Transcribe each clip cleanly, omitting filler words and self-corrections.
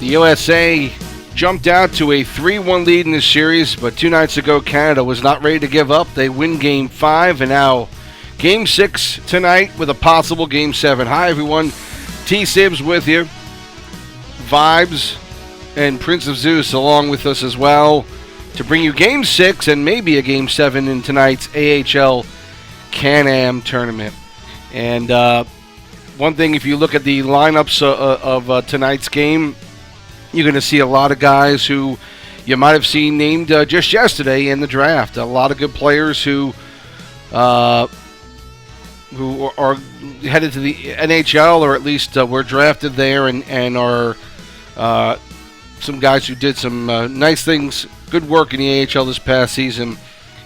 The USA jumped out to a 3-1 lead in this series, but 2 nights ago Canada was not ready to give up. They win Game 5, and now Game 6 tonight with a possible Game 7. Hi, everyone. TSibs with you. Vibes and Prince of Zeus along with us as well to bring you Game 6 and maybe a Game 7 in tonight's AHL CANAM tournament. And one thing, if you look at the lineups of tonight's game, you're going to see a lot of guys who you might have seen named just yesterday in the draft. A lot of good players who are headed to the NHL, or at least were drafted there, and are some guys who did some nice things, good work in the AHL this past season,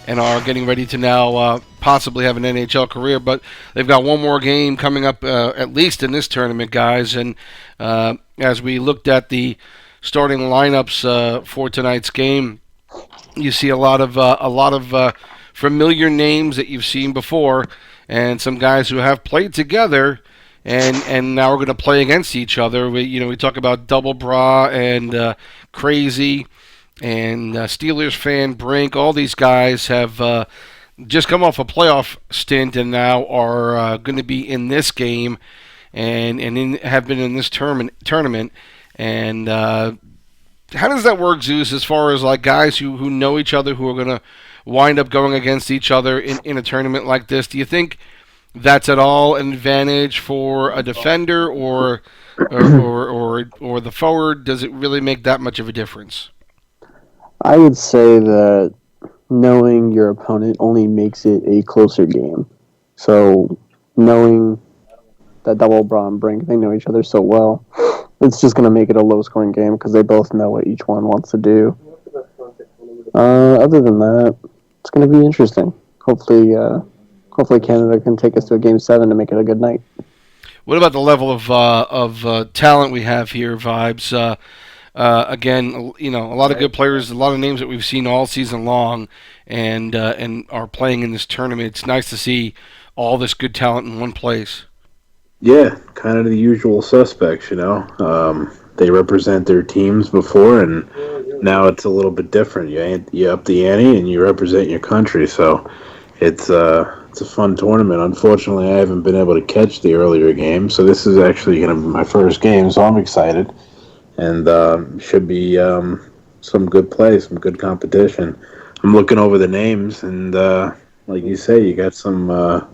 and are getting ready to now possibly have an NHL career. But they've got one more game coming up, at least in this tournament, guys. And as we looked at the starting lineups for tonight's game, you see a lot of familiar names that you've seen before, and some guys who have played together, and now we're going to play against each other. We talk about Double Bra and Crazy and Steelers fan Brink. All these guys have just come off a playoff stint and now are going to be in this game and have been in this tournament. And how does that work, Zeus, as far as like guys who know each other, who are going to wind up going against each other in a tournament like this? Do you think that's at all an advantage for a defender or the forward? Does it really make that much of a difference? I would say that knowing your opponent only makes it a closer game. So knowing that Double Bra and Brink, they know each other so well, it's just going to make it a low-scoring game because they both know what each one wants to do. Other than that, it's going to be interesting. Hopefully Canada can take us to a Game 7 to make it a good night. What about the level of talent we have here, Vibes? Again, a lot of good players, a lot of names that we've seen all season long, and are playing in this tournament. It's nice to see all this good talent in one place. Yeah, kind of the usual suspects, They represent their teams before, and now it's a little bit different. You up the ante, and you represent your country, so it's a fun tournament. Unfortunately, I haven't been able to catch the earlier game, so this is actually going to be my first game, so I'm excited. And should be some good play, some good competition. I'm looking over the names, and like you say, you got some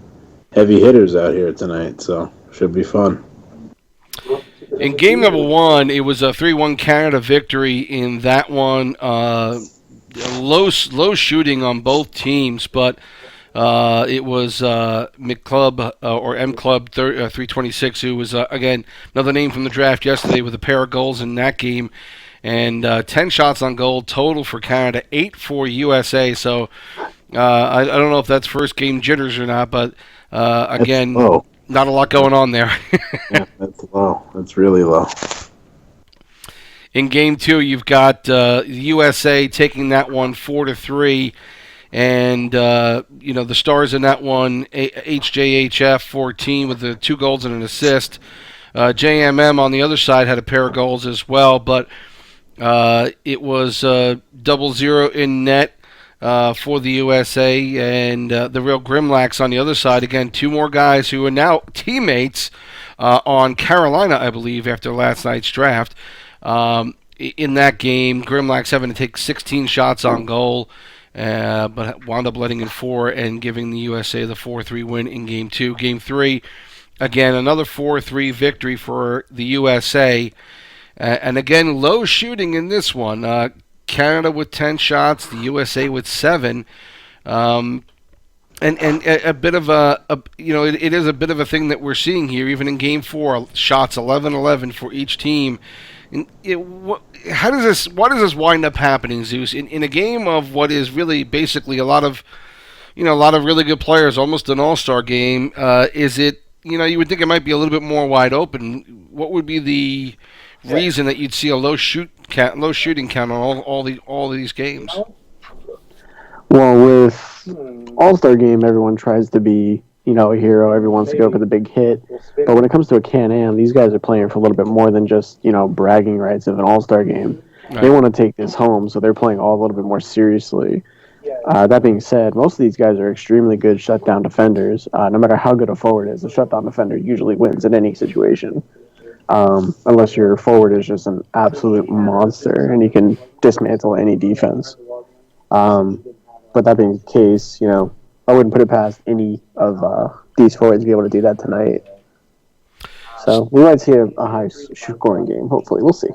heavy hitters out here tonight, so should be fun. In game number 1, it was a 3-1 Canada victory in that one. Low shooting on both teams, but it was McClub or M Club 326, who was again another name from the draft yesterday, with a pair of goals in that game, and 10 shots on goal total for Canada, 8 for USA. So I don't know if that's first game jitters or not, but again, not a lot going on there. Yeah, that's low. That's really low. In game 2, you've got USA taking that one 4-3. And, the stars in that one, HJHF 14 with the 2 goals and an assist. JMM on the other side had a pair of goals as well, but it was 0-0 in net for the USA. And the real Grimlacks on the other side, again, 2 more guys who are now teammates on Carolina, I believe, after last night's draft. In that game, Grimlacks having to take 16 shots on goal. But wound up letting in 4 and giving the USA the 4-3 win in Game 2. Game 3, again, another 4-3 victory for the USA. And again, low shooting in this one. Canada with 10 shots, the USA with 7. And a bit of it is a bit of a thing that we're seeing here, even in Game 4, shots 11-11 for each team. Why does this wind up happening, Zeus? In a game of what is really basically a lot of really good players, almost an all-star game, is it, you would think it might be a little bit more wide open. What would be the reason that you'd see a low shooting count on all these games? Well, with All-Star game, everyone tries to be, a hero. Everyone wants to go for the big hit. But when it comes to a Can-Am, these guys are playing for a little bit more than just, bragging rights of an all-star game. They Right. want to take this home, so they're playing all a little bit more seriously. That being said, most of these guys are extremely good shutdown defenders. No matter how good a forward is, a shutdown defender usually wins in any situation. Unless your forward is just an absolute monster and you can dismantle any defense. But that being the case, I wouldn't put it past any of these forwards to be able to do that tonight. So we might see a high scoring game. Hopefully, we'll see.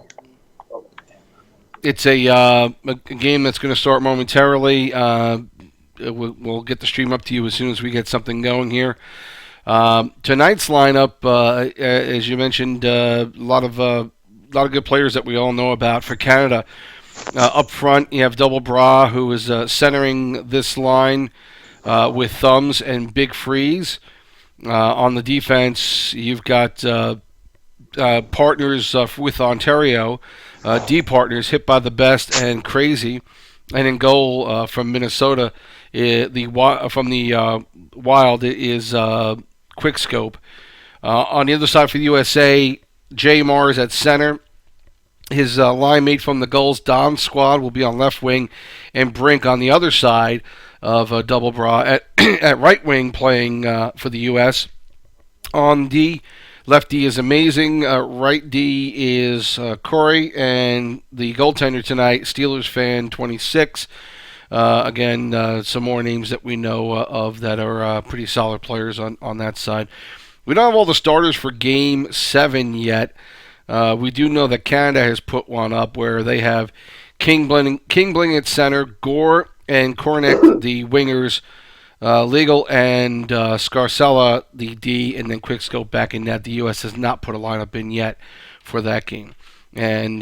It's a game that's going to start momentarily. We'll get the stream up to you as soon as we get something going here. Tonight's lineup, as you mentioned, a lot of good players that we all know about for Canada. Up front, you have Double Bra, who is centering this line with Thumbs and Big Freeze. On the defense, you've got partners with Ontario, D partners, Hit by the Best and Crazy. And in goal from Minnesota, from the Wild is Quickscope. On the other side for the USA, Jay Mars at center. His line mate from the Gulls, Dom Squad, will be on left wing, and Brink on the other side of Double Bra at right wing, playing for the U.S. On D, left D is Amazing, right D is Corey, and the goaltender tonight, Steelers fan 26. Again, some more names that we know of that are pretty solid players on that side. We don't have all the starters for Game 7 yet. We do know that Canada has put one up where they have King Bling at center, Gore and Kornick, the wingers, Legal and Scarcella, the D, and then Quickscope back in net. The U.S. has not put a lineup in yet for that game. And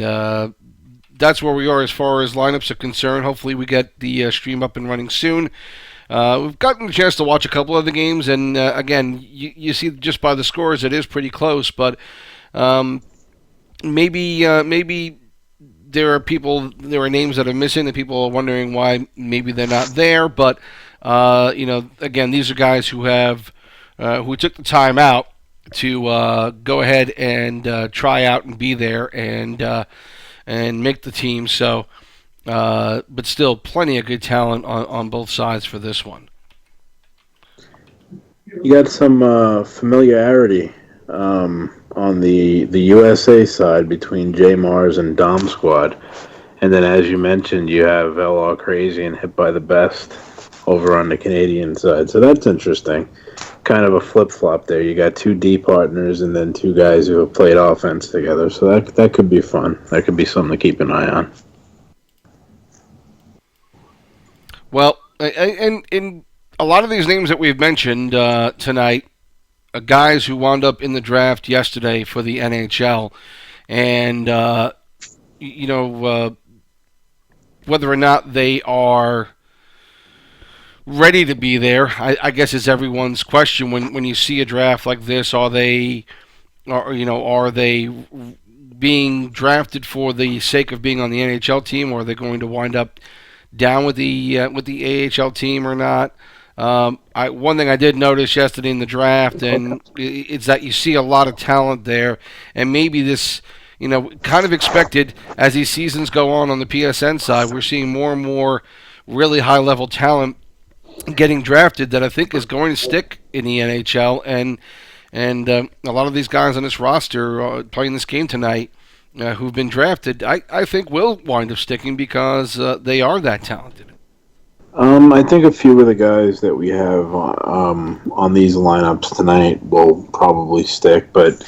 that's where we are as far as lineups are concerned. Hopefully we get the stream up and running soon. We've gotten a chance to watch a couple of the games, and again, you see just by the scores it is pretty close, but maybe there are names that are missing that people are wondering why maybe they're not there. But again, these are guys who took the time out to go ahead and try out and be there and make the team. So, but still, plenty of good talent on both sides for this one. You got some familiarity on the USA side between J Mars and Dom Squad, and then as you mentioned, you have LR Crazy and Hit by the Best over on the Canadian side. So that's interesting. Kind of a flip-flop there. You got two D partners and then two guys who have played offense together. So that could be fun. That could be something to keep an eye on. Well, and in a lot of these names that we've mentioned tonight, guys who wound up in the draft yesterday for the NHL, and whether or not they are ready to be there, I guess is everyone's question. When you see a draft like this, are they being drafted for the sake of being on the NHL team, or are they going to wind up down with the AHL team or not? One thing I did notice yesterday in the draft, and it's that you see a lot of talent there, and maybe this, kind of expected as these seasons go on the PSN side, we're seeing more and more really high-level talent getting drafted that I think is going to stick in the NHL, and a lot of these guys on this roster playing this game tonight who've been drafted, I think will wind up sticking because they are that talented. I think a few of the guys that we have on these lineups tonight will probably stick, but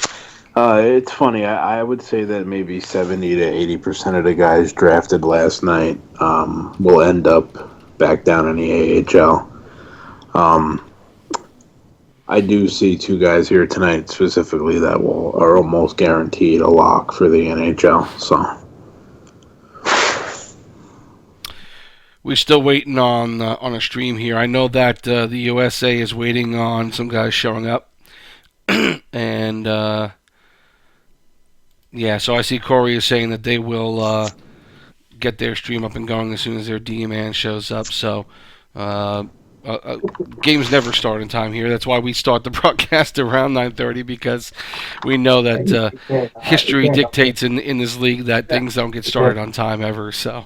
it's funny. I would say that maybe 70 to 80% of the guys drafted last night will end up back down in the AHL. I do see two guys here tonight specifically that are almost guaranteed a lock for the NHL. So. We're still waiting on a stream here. I know that the USA is waiting on some guys showing up, and so I see Corey is saying that they will get their stream up and going as soon as their D man shows up. So games never start in time here. That's why we start the broadcast around 9:30 because we know that history dictates in this league that things don't get started on time ever. So.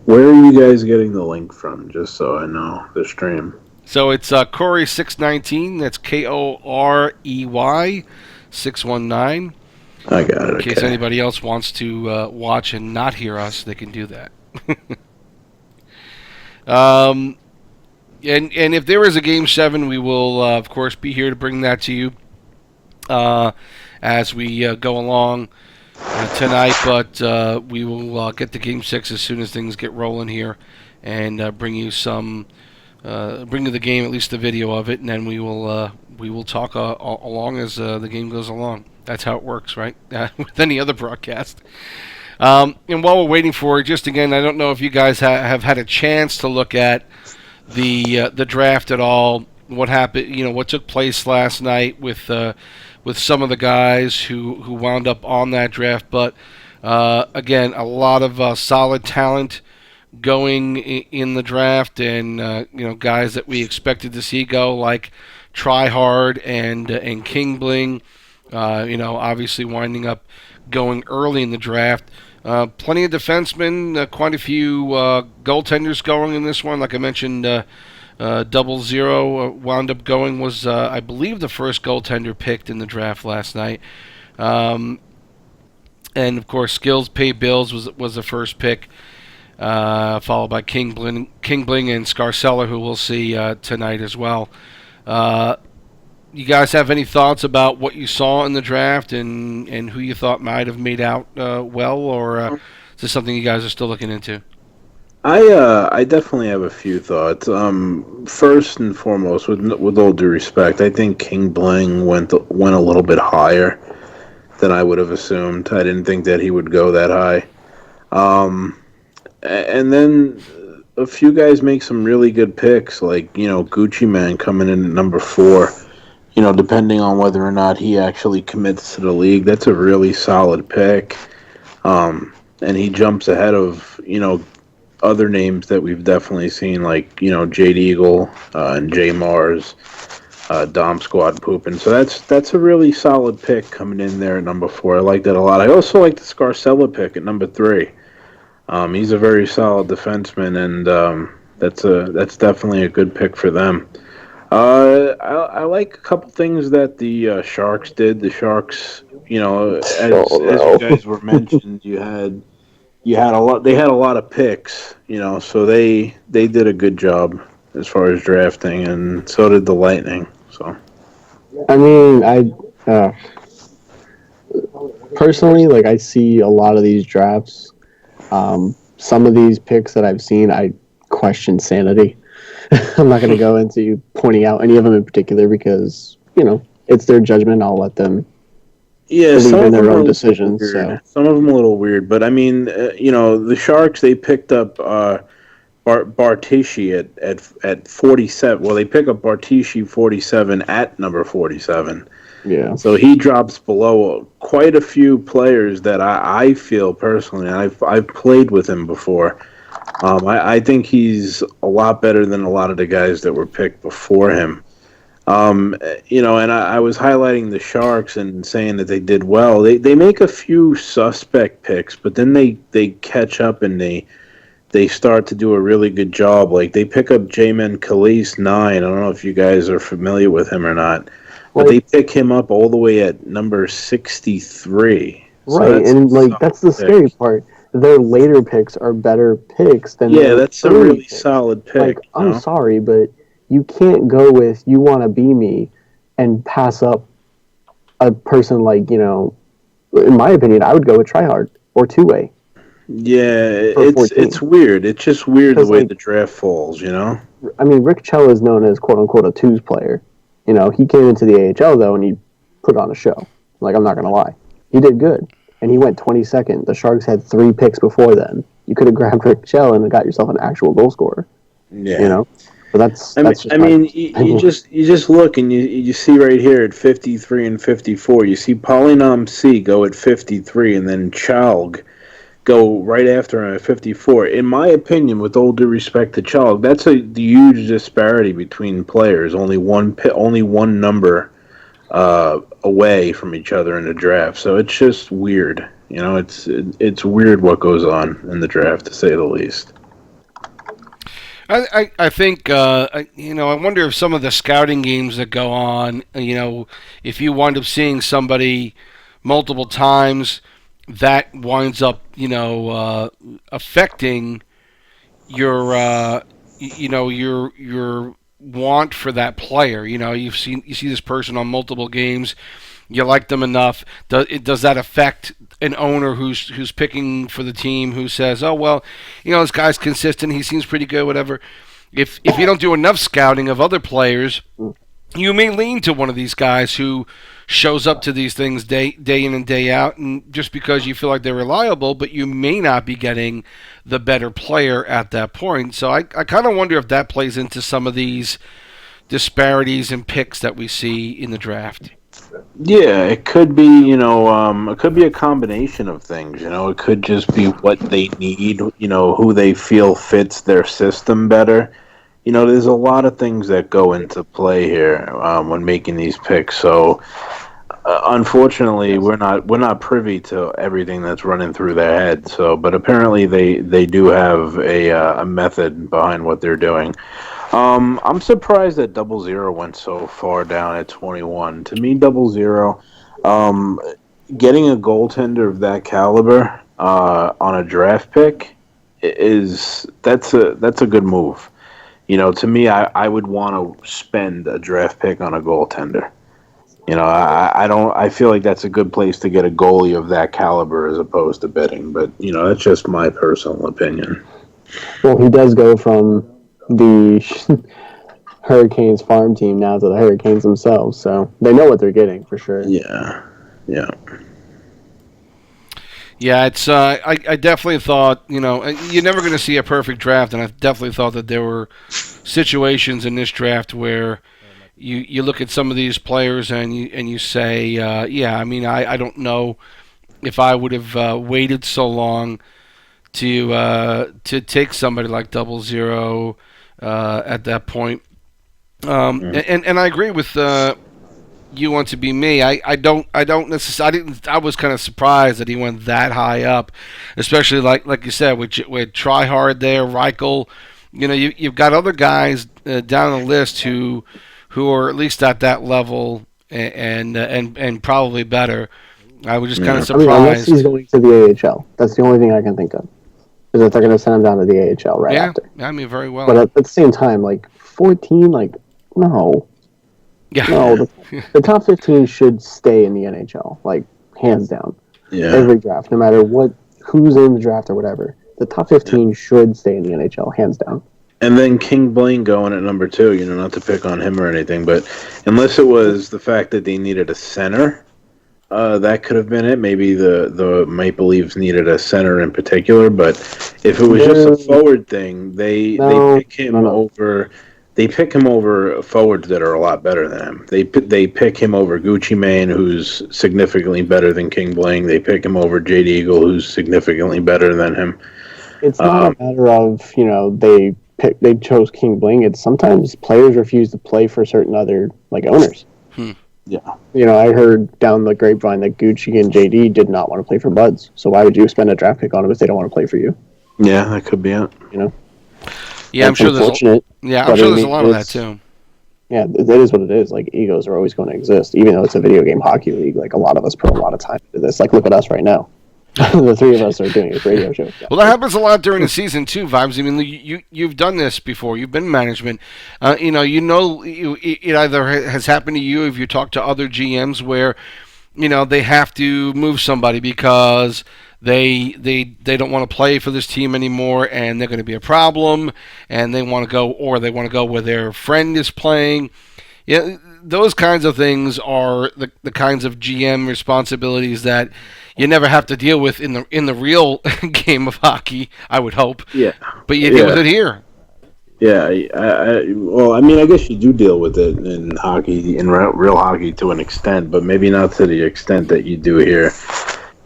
Where are you guys getting the link from? Just so I know the stream. So it's Corey619. That's Korey 619. I got it. In case anybody else wants to watch and not hear us, they can do that. And if there is a Game 7, we will, of course, be here to bring that to you as we go along tonight. But we will get to Game 6 as soon as things get rolling here and bring you some... bring you the game, at least the video of it, and then we will talk along as the game goes along. That's how it works, right? With any other broadcast. And while we're waiting for it, just again, I don't know if you guys have had a chance to look at the draft at all. What happened? What took place last night with some of the guys who wound up on that draft. But again, a lot of solid talent going in the draft, and guys that we expected to see go, like Tryhard and King Bling. Obviously winding up going early in the draft. Plenty of defensemen, quite a few goaltenders going in this one. Like I mentioned, 00 wound up going, was I believe the first goaltender picked in the draft last night. And of course, Skills Pay Bills was the first pick. Followed by King Bling and Scarcella, who we'll see tonight as well. You guys have any thoughts about what you saw in the draft and who you thought might have made out well, or is this something you guys are still looking into? I definitely have a few thoughts. First and foremost, with all due respect, I think King Bling went a little bit higher than I would have assumed. I didn't think that he would go that high. And then a few guys make some really good picks, like, Gucci Man coming in at number 4. Depending on whether or not he actually commits to the league, that's a really solid pick. And he jumps ahead of, other names that we've definitely seen, like, Jade Eagle and Jay Mars, Dom Squad Poopin'. So that's a really solid pick coming in there at number 4. I like that a lot. I also like the Scarcella pick at number 3. He's a very solid defenseman, and that's definitely a good pick for them. I like a couple things that the Sharks did. The Sharks, as you guys were mentioned, you had a lot. They had a lot of picks, so they did a good job as far as drafting, and so did the Lightning. So, I mean, personally, I see a lot of these drafts. Some of these picks that I've seen, I question sanity. I'm not going to go into pointing out any of them in particular because, it's their judgment. I'll let them believe in their own decisions. So. Some of them a little weird, but I mean, the Sharks, they picked up Bartishi at 47. Well, they pick up Bartishi 47 at number 47. Yeah. So he drops below quite a few players that I feel personally, and I've played with him before. I think he's a lot better than a lot of the guys that were picked before him. And I was highlighting the Sharks and saying that they did well. They make a few suspect picks, but then they catch up and they start to do a really good job. Like, they pick up Jamin Khalees 9. I don't know if you guys are familiar with him or not. But they pick him up all the way at number 63. Right, and that's the scary part. Their later picks are better picks than that's a really solid pick. I'm sorry, but you can't go with "you want to be me" and pass up a person like, in my opinion, I would go with Tryhard or Two-Way. Yeah, it's weird. It's just weird the way the draft falls. I mean, Rick Chell is known as "quote unquote" a twos player. He came into the AHL, though, and he put on a show. I'm not going to lie. He did good, and he went 22nd. The Sharks had 3 picks before then. You could have grabbed Rick Chell and got yourself an actual goal scorer. Yeah. But that's you just look, and you see right here at 53 and 54, you see Polynom C go at 53, and then Chalg go right after him at 54. In my opinion, with all due respect to Chalk, that's a huge disparity between players. Only one number away from each other in the draft. So it's just weird. It's weird what goes on in the draft, to say the least. I think I wonder if some of the scouting games that go on, if you wind up seeing somebody multiple times, that winds up affecting your your want for that player. You see this person on multiple games, you like them enough. Does that affect an owner who's picking for the team, who says, oh well, this guy's consistent, he seems pretty good, whatever. If you don't do enough scouting of other players, you may lean to one of these guys who shows up to these things day in and day out, and just because you feel like they're reliable, but you may not be getting the better player at that point. So I kind of wonder if that plays into some of these disparities in picks that we see in the draft. Yeah, it could be, it could be a combination of things. It could just be what they need, who they feel fits their system better. There's a lot of things that go into play here when making these picks. So, unfortunately, we're not privy to everything that's running through their head. So, but apparently they do have a method behind what they're doing. I'm surprised that 00 went so far down at 21. To me, 00, getting a goaltender of that caliber on a draft pick that's a good move. To me, I would want to spend a draft pick on a goaltender. I feel like that's a good place to get a goalie of that caliber as opposed to bidding. But that's just my personal opinion. Well, he does go from the Hurricanes farm team now to the Hurricanes themselves, so they know what they're getting for sure. Yeah. It's I definitely thought, you're never going to see a perfect draft, and I definitely thought that there were situations in this draft where you look at some of these players and you say, I don't know if I would have waited so long to take somebody like 00 at that point. And I agree with you want to be me. I don't necessarily. I was kind of surprised that he went that high up, especially like you said with Tryhard there, Reichel. You've got other guys down the list who are at least at that level and probably better. I was just kind of surprised. Unless he's going to the AHL, that's the only thing I can think of. Is that they're going to send him down to the AHL right after. Yeah, I mean, very well. But at the same time, 14, no. Yeah. No, the top 15 should stay in the NHL, hands down. Yeah. Every draft, no matter who's in the draft or whatever. The top 15 should stay in the NHL, hands down. And then King Blaine going at number 2, not to pick on him or anything, but unless it was the fact that they needed a center, that could have been it. Maybe the Maple Leafs needed a center in particular, but if it was just a forward thing, they pick him over. They pick him over forwards that are a lot better than him. They pick him over Gucci Mane, who's significantly better than King Blaine. They pick him over Jade Eagle, who's significantly better than him. It's not a matter of they chose King Blaine. It's sometimes players refuse to play for certain other owners. Yeah. I heard down the grapevine that Gucci and JD did not want to play for Buds. So why would you spend a draft pick on them if they don't want to play for you? Yeah, that could be it. Yeah, I'm sure there's a lot of that too. Yeah, it is what it is. Egos are always going to exist, even though it's a video game hockey league. A lot of us put a lot of time into this. Look at us right now. The three of us are doing a radio show. Well, that happens a lot during the season too, Vibes. I mean, you've done this before. You've been in management. It either has happened to you if you talk to other GMs where, they have to move somebody because they don't want to play for this team anymore and they're going to be a problem and they want to go where their friend is playing. Yeah, those kinds of things are the kinds of GM responsibilities that you never have to deal with in the real game of hockey, I would hope. Yeah. But you deal with it here. Yeah. I guess you do deal with it in hockey, in real hockey to an extent, but maybe not to the extent that you do here.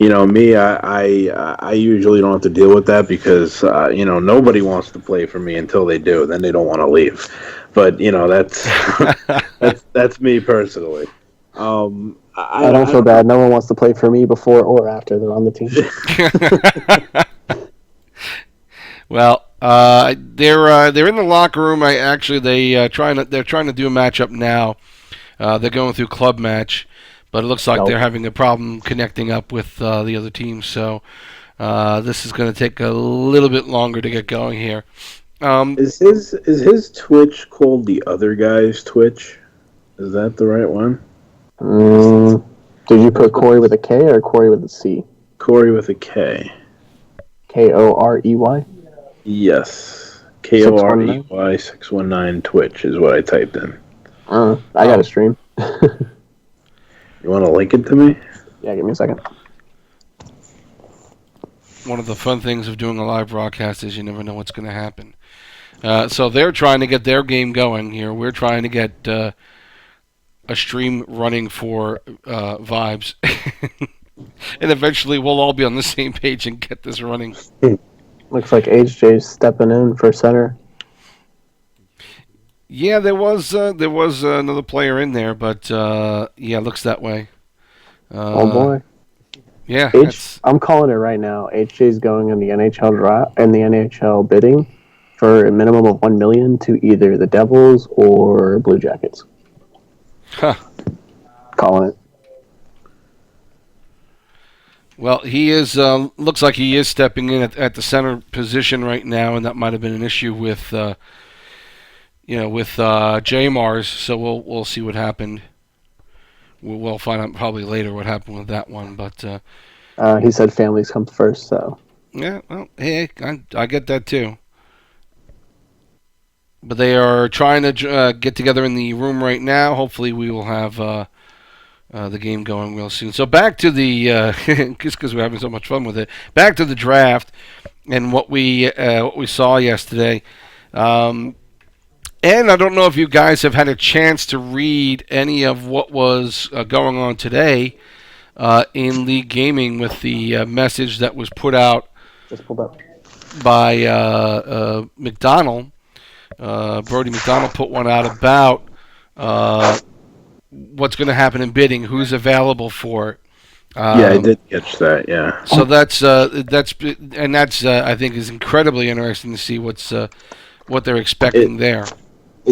Me, I usually don't have to deal with that because nobody wants to play for me until they do. Then they don't want to leave. But that's that's me personally. I don't I feel don't know. bad. No one wants to play for me before or after they're on the team. Well, they're in the locker room. They're trying to do a matchup now. They're going through club match, but it looks like they're having a problem connecting up with the other team. So this is going to take a little bit longer to get going here. Is his Twitch called the other guy's Twitch? Is that the right one? Did you put Corey with a K or Corey with a C? Corey with a K. Korey? Yes. KOREY 619 Twitch is what I typed in. I got a stream. You want to link it to me? Yeah, give me a second. One of the fun things of doing a live broadcast is you never know what's going to happen. So they're trying to get their game going here. We're trying to get a stream running for Vibes. And eventually we'll all be on the same page and get this running. Looks like HJ's stepping in for center. Yeah, there was another player in there, but yeah, it looks that way. Oh boy. Yeah, I'm calling it right now. HJ's going in the NHL bidding for a minimum of $1 million to either the Devils or Blue Jackets. Huh. Calling it. Well, he is. Looks like he is stepping in at the center position right now, and that might have been an issue with, J Mars. So we'll see what happened. We'll find out probably later what happened with that one. But he said families come first. So yeah, well, hey, I get that too. But they are trying to get together in the room right now. Hopefully, we will have the game going real soon. So back to the just because we're having so much fun with it. Back to the draft and what we saw yesterday. And I don't know if you guys have had a chance to read any of what was going on today in League Gaming with the message that was put out just pulled up by McDonald. Brody McDonald put one out about what's going to happen in bidding, who's available for it. Yeah, I did catch that. Yeah. So that's I think is incredibly interesting to see what they're expecting there.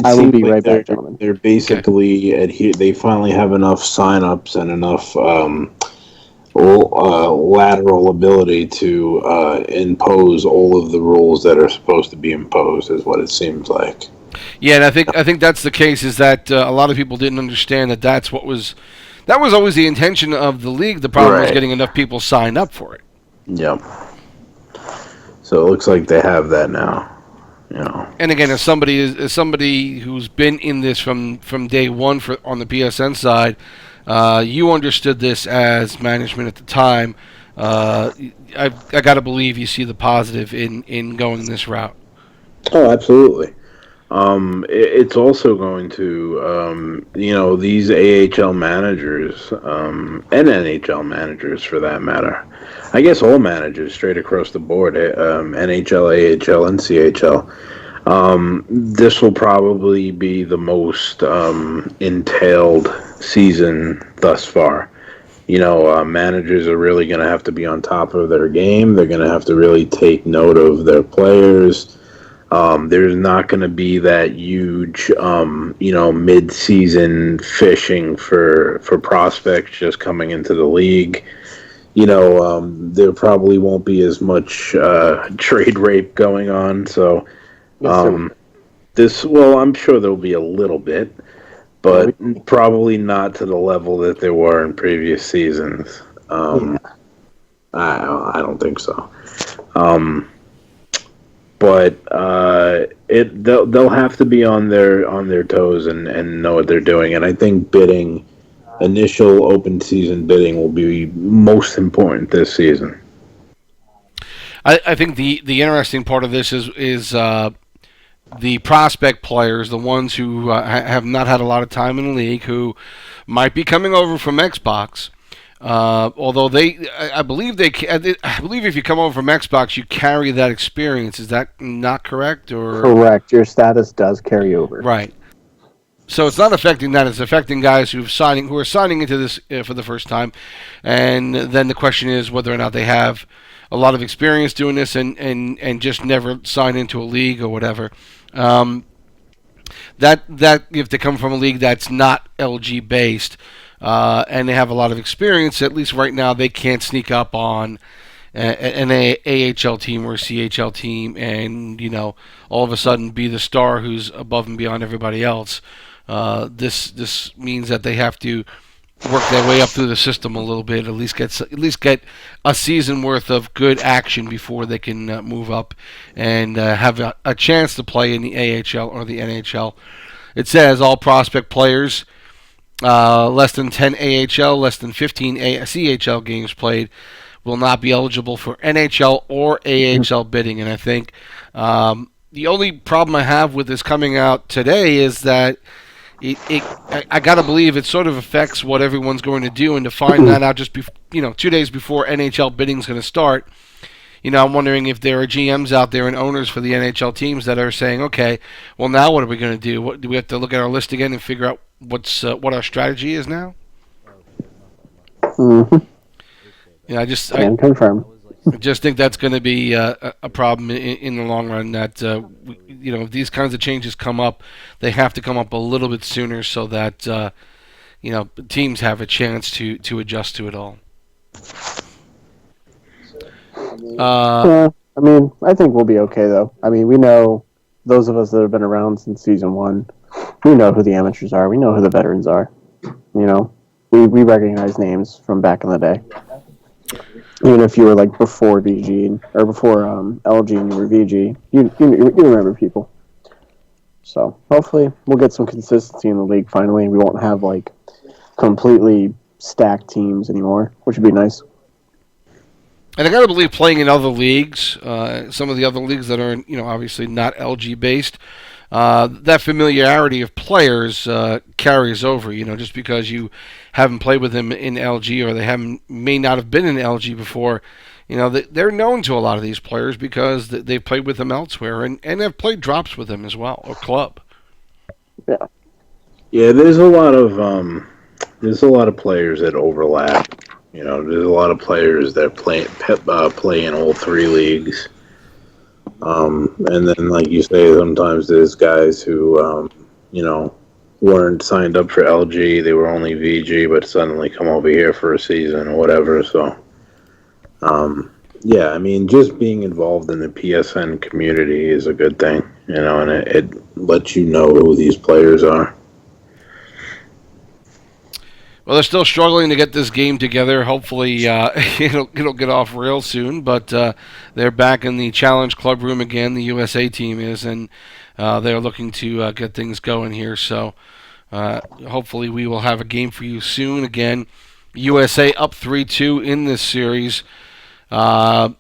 I will be right back, gentlemen. They're basically they finally have enough signups and enough lateral ability to impose all of the rules that are supposed to be imposed, is what it seems like. Yeah, and I think that's the case. Is that a lot of people didn't understand that that was always the intention of the league. The problem was getting enough people signed up for it. Yep. So it looks like they have that now. And again, as somebody who's been in this from day one on the PSN side, you understood this as management at the time. I got to believe you see the positive in going this route. Oh, absolutely. It's also going to, these AHL managers and NHL managers, for that matter. I guess all managers straight across the board, NHL, AHL, and CHL. This will probably be the most entailed season thus far. Managers are really going to have to be on top of their game. They're going to have to really take note of their players. There's not going to be that huge, mid-season fishing for prospects just coming into the league. There probably won't be as much trade rape going on. So, I'm sure there'll be a little bit, but probably not to the level that there were in previous seasons. I don't think so. But they'll have to be on their toes and know what they're doing. And I think initial open season bidding will be most important this season. I think the interesting part of this is the prospect players, the ones who have not had a lot of time in the league, who might be coming over from Xbox. Although I believe I believe if you come over from Xbox, you carry that experience. Is that not correct? Or Correct. Your status does carry over. right? So it's not affecting that; it's affecting guys who are signing into this for the first time, and then the question is whether or not they have a lot of experience doing this and just never sign into a league or whatever. That if they come from a league that's not LG based, and they have a lot of experience, at least right now they can't sneak up on an AHL team or a CHL team and all of a sudden be the star who's above and beyond everybody else. This means that they have to work their way up through the system a little bit, at least get a season worth of good action before they can move up and have a chance to play in the AHL or the NHL. It says all prospect players, less than 10 AHL, less than 15 CHL games played, will not be eligible for NHL or AHL bidding. And I think the only problem I have with this coming out today is that I gotta believe it sort of affects what everyone's going to do, and to find that out just 2 days before NHL bidding is going to start. I'm wondering if there are GMs out there and owners for the NHL teams that are saying, okay, well now what are we going to do? Do we have to look at our list again and figure out what our strategy is now? Mm-hmm. I confirm. I just think that's going to be a problem in the long run. That if these kinds of changes come up, they have to come up a little bit sooner so that teams have a chance to adjust to it all. Yeah, I think we'll be okay though. We know, those of us that have been around since season 1, we know who the amateurs are. We know who the veterans are. We recognize names from back in the day. Even if you were like before VG or before LG and you were VG, you remember people. So hopefully we'll get some consistency in the league finally. We won't have like completely stacked teams anymore, which would be nice. And I gotta believe playing in other leagues, some of the other leagues that are obviously not LG based, that familiarity of players carries over. Just because you haven't played with them in LG or they may not have been in LG before, they're known to a lot of these players because they've played with them elsewhere and have played drops with them as well, or club. Yeah. Yeah, there's a lot of players that overlap. There's a lot of players that play in all 3 leagues. And then, like you say, sometimes there's guys who, weren't signed up for LG. They were only VG, but suddenly come over here for a season or whatever. So, just being involved in the PSN community is a good thing, and it lets you know who these players are. Well, they're still struggling to get this game together. Hopefully, it'll get off real soon. But they're back in the Challenge Club room again. The USA team is, and they're looking to get things going here. So hopefully, we will have a game for you soon. Again, USA up 3-2 in this series, and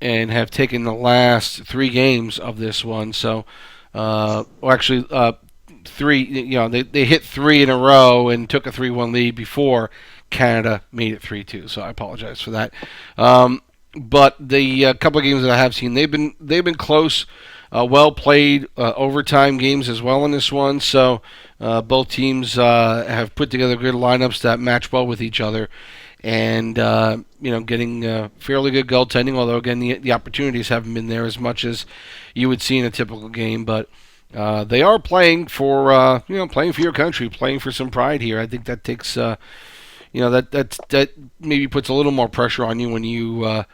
have taken the last 3 games of this one. So, actually. 3, they hit 3 in a row and took a 3-1 lead before Canada made it 3-2. So I apologize for that. But the couple of games that I have seen, they've been close, well played, overtime games as well in this one. So both teams have put together good lineups that match well with each other, and getting fairly good goaltending. Although again, the opportunities haven't been there as much as you would see in a typical game, but. They are playing for playing for your country, playing for some pride here. I think that takes that maybe puts a little more pressure on you when you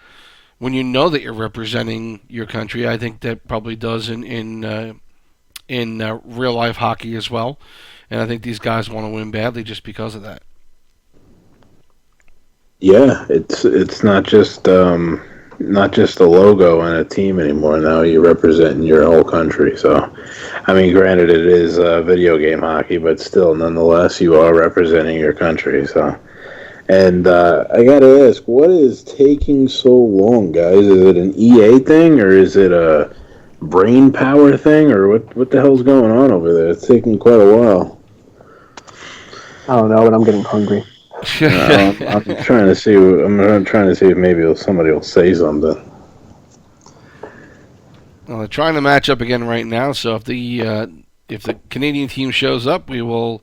know that you're representing your country. I think that probably does in real life hockey as well, and I think these guys want to win badly just because of that. Yeah, it's not just a logo and a team anymore. Now you're representing your whole country. So, granted, it is video game hockey, but still, nonetheless, you are representing your country. So, and I gotta ask, what is taking so long, guys? Is it an EA thing, or is it a brain power thing, or what the hell's going on over there? It's taking quite a while. I don't know, but I'm getting hungry. I'm trying to see. I'm trying to see if maybe somebody will say something. Well, they're trying to match up again right now. So if the Canadian team shows up, we will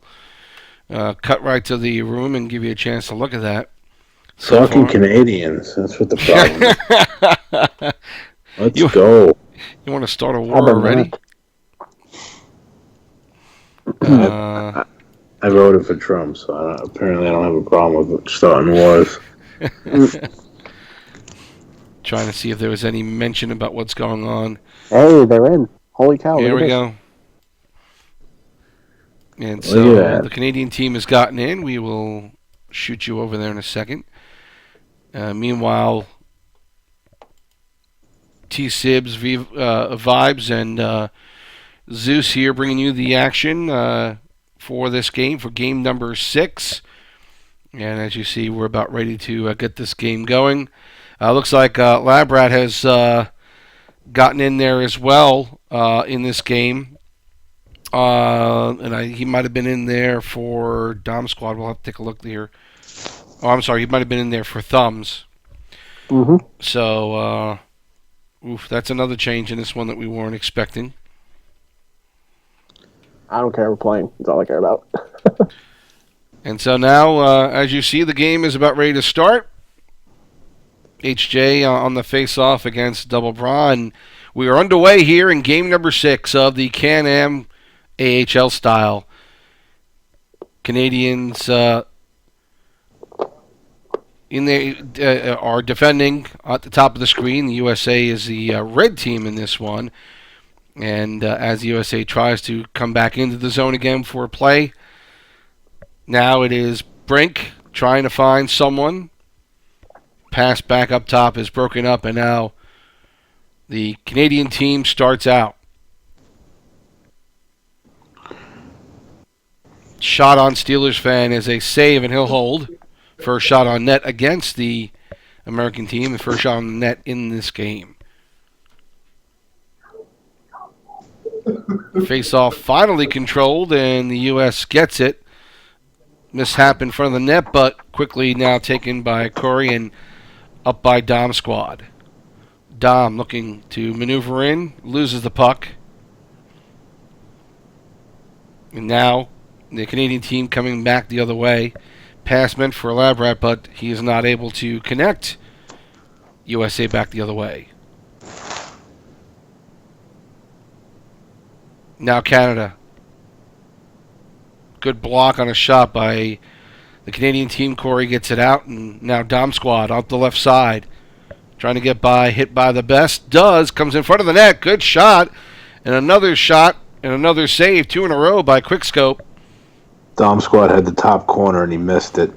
cut right to the room and give you a chance to look at that. So Fucking far, Canadians. That's what the problem is. Let's you go. you want to start a How war about already? I voted for Trump, so apparently I don't have a problem with starting wars. Trying to see if there was any mention about what's going on. Hey, they're in. Holy cow! Here Look we at this. go. And Look so at that. the Canadian team has gotten in. We will shoot you over there in a second. Meanwhile, TSibs, Vibes, and Zeus here bringing you the action for this game, for game number 6. And as you see, we're about ready to get this game going. Looks like Labrat has gotten in there as well in this game. He might have been in there for Dom Squad. We'll have to take a look here. Oh, I'm sorry. He might have been in there for Thumbs. Mm-hmm. So, that's another change in this one that we weren't expecting. I don't care. We're playing. That's all I care about. And so now, as you see, the game is about ready to start. HJ on the face-off against Double Bra, and we are underway here in game number 6 of the CANAM AHL style. Canadians in there are defending at the top of the screen. The USA is the red team in this one, and as the USA tries to come back into the zone again for play. Now it is Brink trying to find someone. Pass back up top is broken up, and now the Canadian team starts out. Shot on Steelers fan is a save, and he'll hold. First shot on net against the American team, the first shot on net in this game. Face-off finally controlled, and the U.S. gets it. Mishap in front of the net, but quickly now taken by Corey and up by Dom Squad. Dom looking to maneuver in, loses the puck. And now the Canadian team coming back the other way. Pass meant for Labrat, but he is not able to connect. USA back the other way. Now Canada. Good block on a shot by the Canadian team. Corey gets it out, and now Dom Squad up the left side. Trying to get by, hit by the best. Does, comes in front of the net. Good shot. And another shot and another save. 2 in a row by Quickscope. Dom Squad had the top corner and he missed it.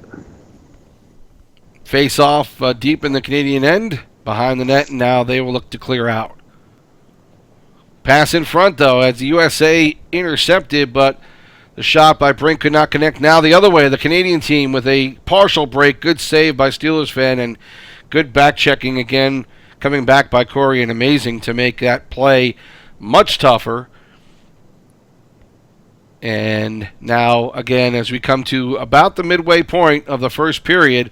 Face off deep in the Canadian end. Behind the net, and now they will look to clear out. Pass in front, though, as the USA intercepted, but the shot by Brink could not connect. Now the other way, the Canadian team with a partial break. Good save by Steelers fan, and good back checking again, coming back by Corey, and amazing to make that play much tougher. And now, again, as we come to about the midway point of the first period,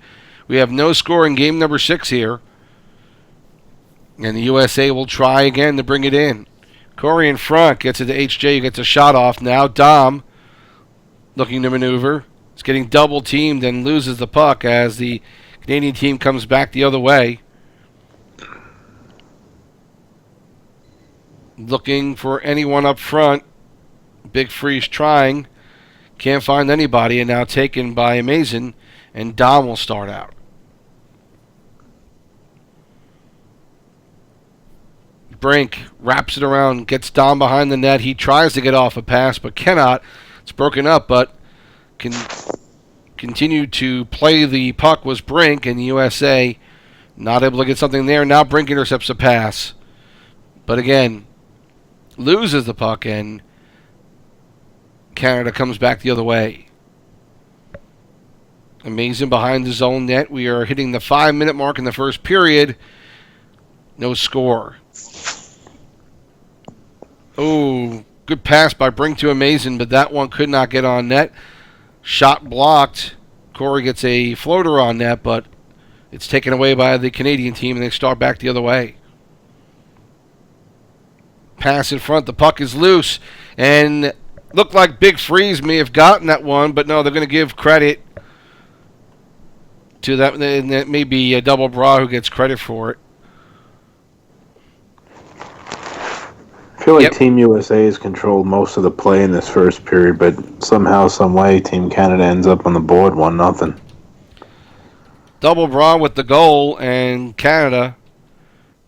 we have no score in game number 6 here. And the USA will try again to bring it in. Corey in front, gets it to HJ, gets a shot off. Now Dom looking to maneuver. He's getting double teamed and loses the puck as the Canadian team comes back the other way. Looking for anyone up front. Big Freeze trying. Can't find anybody, and now taken by Amazing, and Dom will start out. Brink wraps it around, gets Dom behind the net. He tries to get off a pass, but cannot. It's broken up, but can continue to play the puck was Brink, and the USA not able to get something there. Now Brink intercepts a pass, but again, loses the puck, and Canada comes back the other way. Amazing behind the zone net. We are hitting the 5-minute mark in the first period. No score. Oh, good pass by Brink to Amazing, but that one could not get on net. Shot blocked Corey gets a floater on net, but it's taken away by the Canadian team, and they start back the other way. Pass in front. The puck is loose, and looked like Big Freeze may have gotten that one, but no, they're going to give credit to that. And that may be Double Bra who gets credit for it. I feel like Team USA has controlled most of the play in this first period, but somehow, some way, Team Canada ends up on the board 1-0. Double Bra with the goal, and Canada,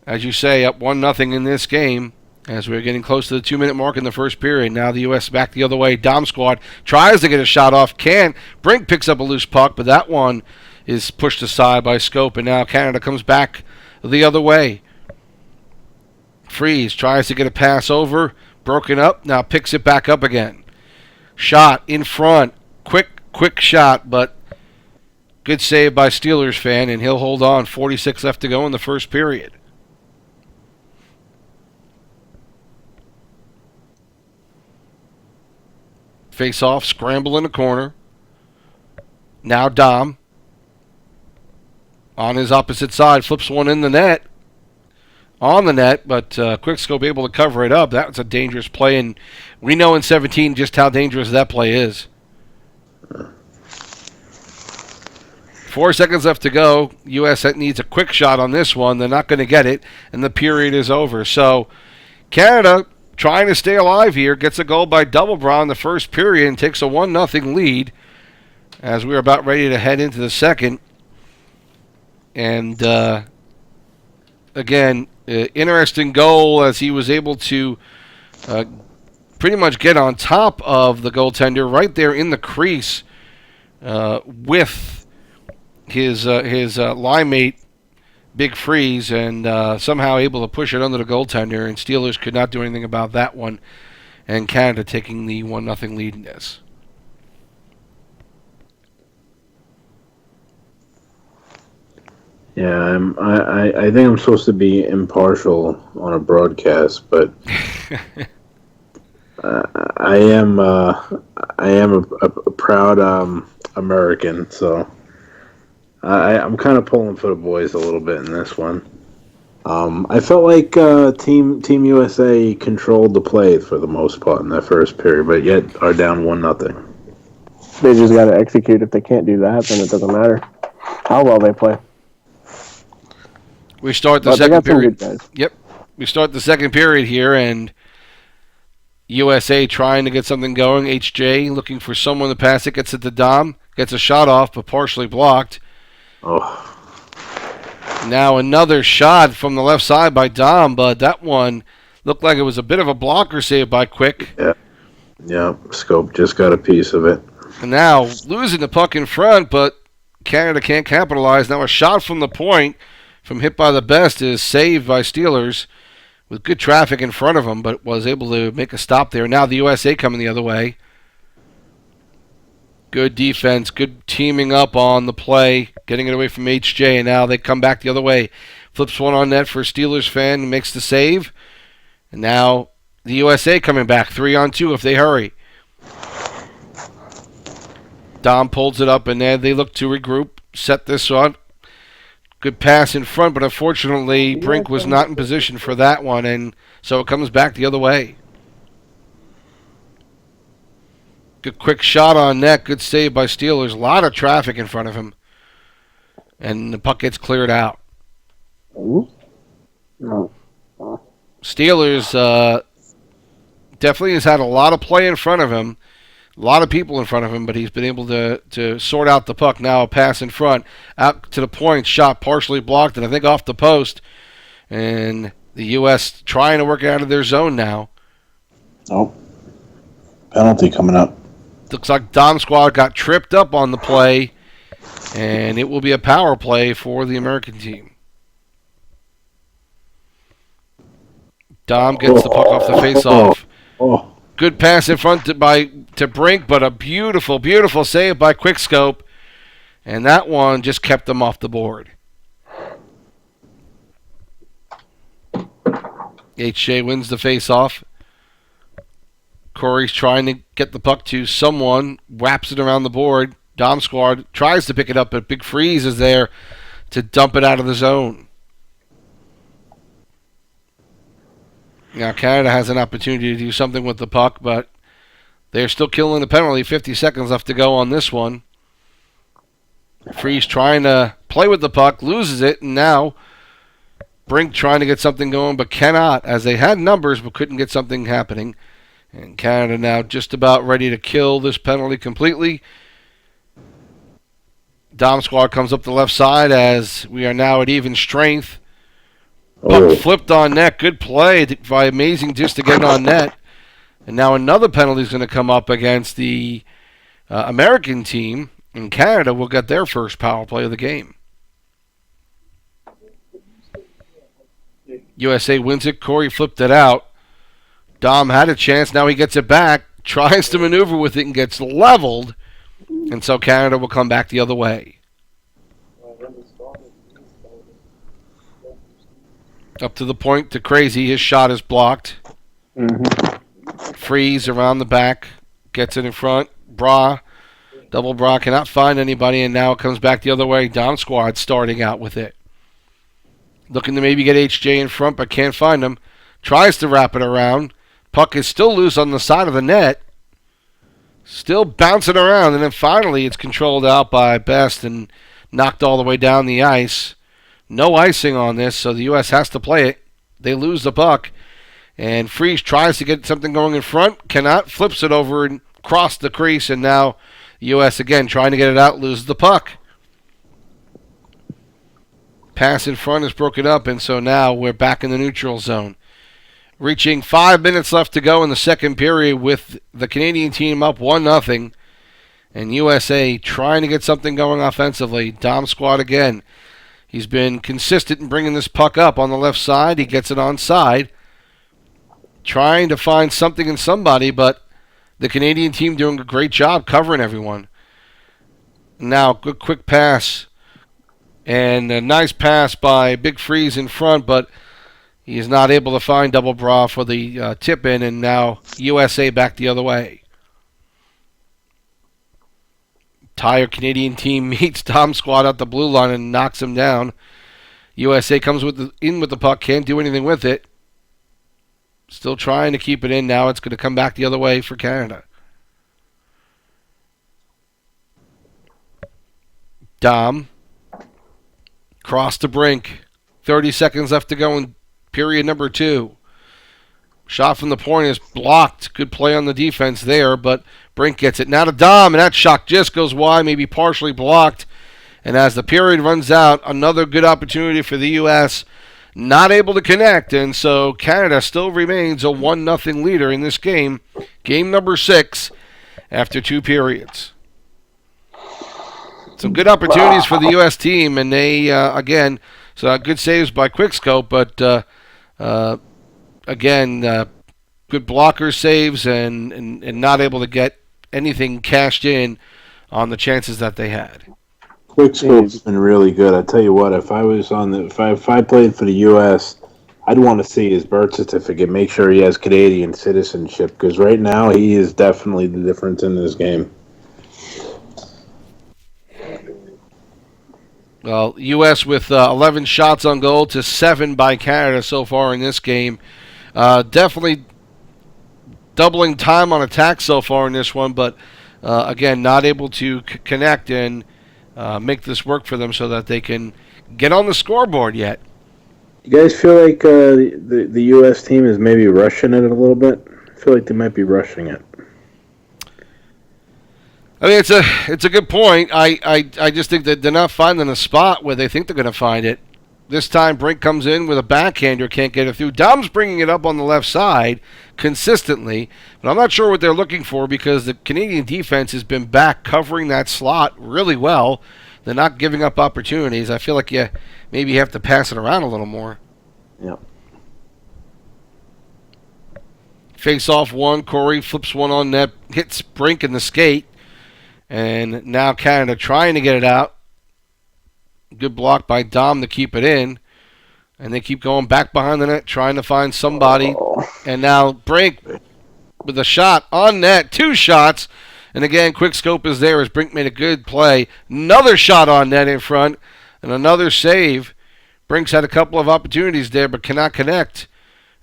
as you say, up 1-0 in this game as we're getting close to the 2-minute mark in the first period. Now the U.S. back the other way. Dom squad tries to get a shot off. Brink picks up a loose puck, but that one is pushed aside by Scope, and now Canada comes back the other way. Freeze tries to get a pass over, broken up, now picks it back up again. Shot in front, quick shot, but good save by Steelers fan, and he'll hold on. 46 left to go in the first period. Face off, scramble in the corner. Now Dom on his opposite side, flips one in the net. On the net, but Quickscope able to cover it up. That was a dangerous play, and we know in 17 just how dangerous that play is. 4 seconds left to go. U.S. needs a quick shot on this one. They're not going to get it, and the period is over. So Canada, trying to stay alive here, gets a goal by Double Bra in the first period and takes a 1-0 lead as we're about ready to head into the second. And again, interesting goal as he was able to pretty much get on top of the goaltender right there in the crease with his line mate, Big Freeze, and somehow able to push it under the goaltender, and Steelers could not do anything about that one, and Canada taking the 1-0 lead in this. Yeah, I think I'm supposed to be impartial on a broadcast, but I am a proud American, so I'm kind of pulling for the boys a little bit in this one. I felt like Team USA controlled the play for the most part in that first period, but yet are down 1-0. They just got to execute. If they can't do that, then it doesn't matter how well they play. We start the second period. Yep. We start the second period here, and USA trying to get something going. HJ looking for someone to pass it, gets it to Dom, gets a shot off, but partially blocked. Oh. Now another shot from the left side by Dom, but that one looked like it was a bit of a blocker save by Quick. Yeah, Scope just got a piece of it. And now losing the puck in front, but Canada can't capitalize. Now a shot from the point from hit by the best is saved by Steelers with good traffic in front of him, but was able to make a stop there. Now the USA coming the other way. Good defense, good teaming up on the play, getting it away from HJ, and now they come back the other way. Flips one on net for Steelers fan, makes the save. And now the USA coming back, 3-on-2 if they hurry. Dom pulls it up, and then they look to regroup, set this on. Good pass in front, but unfortunately Brink was not in position for that one, and so it comes back the other way. Good quick shot on net, good save by Steelers. A lot of traffic in front of him, and the puck gets cleared out. Steelers definitely has had a lot of play in front of him. A lot of people in front of him, but he's been able to sort out the puck. Now a pass in front, out to the point, shot partially blocked, and I think off the post. And the U.S. trying to work out of their zone now. Oh, penalty coming up. Looks like Dom Squad got tripped up on the play, and it will be a power play for the American team. Dom gets the puck off the face-off. Good pass in front to Brink, but a beautiful, beautiful save by Quickscope. And that one just kept them off the board. HJ wins the face-off. Corey's trying to get the puck to someone, wraps it around the board, Dom Squad tries to pick it up, but Big Freeze is there to dump it out of the zone. Now Canada has an opportunity to do something with the puck, but they're still killing the penalty. 50 seconds left to go on this one. Freeze trying to play with the puck, loses it, and now Brink trying to get something going, but cannot, as they had numbers but couldn't get something happening. And Canada now just about ready to kill this penalty completely. Dom Squad comes up the left side as we are now at even strength. Puck flipped on net. Good play by Amazing just to get it on net. And now another penalty is going to come up against the American team. And Canada will get their first power play of the game. USA wins it. Corey flipped it out. Dom had a chance. Now he gets it back. Tries to maneuver with it and gets leveled. And so Canada will come back the other way. Up to the point to Crazy. His shot is blocked. Freeze around the back. Gets it in front. Double Bra cannot find anybody, and now it comes back the other way. Dom Squad starting out with it. Looking to maybe get HJ in front, but can't find him. Tries to wrap it around. Puck is still loose on the side of the net. Still bouncing around, and then finally it's controlled out by Best and knocked all the way down the ice. No icing on this, so the U.S. has to play it. They lose the puck, and Freeze tries to get something going in front. Cannot. Flips it over and cross the crease, and now the U.S. again trying to get it out, loses the puck. Pass in front is broken up, and so now we're back in the neutral zone. Reaching 5 minutes left to go in the second period with the Canadian team up 1-0. And USA trying to get something going offensively. Dom Squad again. He's been consistent in bringing this puck up on the left side. He gets it onside. Trying to find something in somebody, but the Canadian team doing a great job covering everyone. Now, good quick pass. And a nice pass by Big Freeze in front, but he is not able to find Double Bra for the tip in, and now USA back the other way. Entire Canadian team meets Dom Squad at the blue line and knocks him down. USA comes in with the puck, can't do anything with it. Still trying to keep it in. Now it's going to come back the other way for Canada. Dom. Cross to Brink. 30 seconds left to go in period number 2. Shot from the point is blocked. Good play on the defense there, but Brink gets it. Now to Dom, and that shot just goes wide, maybe partially blocked. And as the period runs out, another good opportunity for the U.S. Not able to connect, and so Canada still remains a 1-0 leader in this game. Game number 6 after 2 periods. Some good opportunities for the U.S. team, and they, again, so good saves by Quickscope, but again, good blocker saves and not able to get anything cashed in on the chances that they had. Quickscope's been really good. I tell you what, if I played for the U.S., I'd want to see his birth certificate, make sure he has Canadian citizenship, because right now he is definitely the difference in this game. Well, U.S. with 11 shots on goal to 7 by Canada so far in this game. Definitely doubling time on attack so far in this one, but again, not able to connect and make this work for them so that they can get on the scoreboard yet. You guys feel like the U.S. team is maybe rushing it a little bit? I feel like they might be rushing it. I mean, it's a good point. I just think that they're not finding a spot where they think they're going to find it. This time, Brink comes in with a backhander, can't get it through. Dom's bringing it up on the left side consistently, but I'm not sure what they're looking for because the Canadian defense has been back covering that slot really well. They're not giving up opportunities. I feel like you maybe have to pass it around a little more. Yep. Face off one. Corey flips one on net, hits Brink in the skate. And now Canada trying to get it out. Good block by Dom to keep it in. And they keep going back behind the net, trying to find somebody. And now Brink with a shot on net. 2 shots. And again, quick scope is there as Brink made a good play. Another shot on net in front and another save. Brink's had a couple of opportunities there but cannot connect.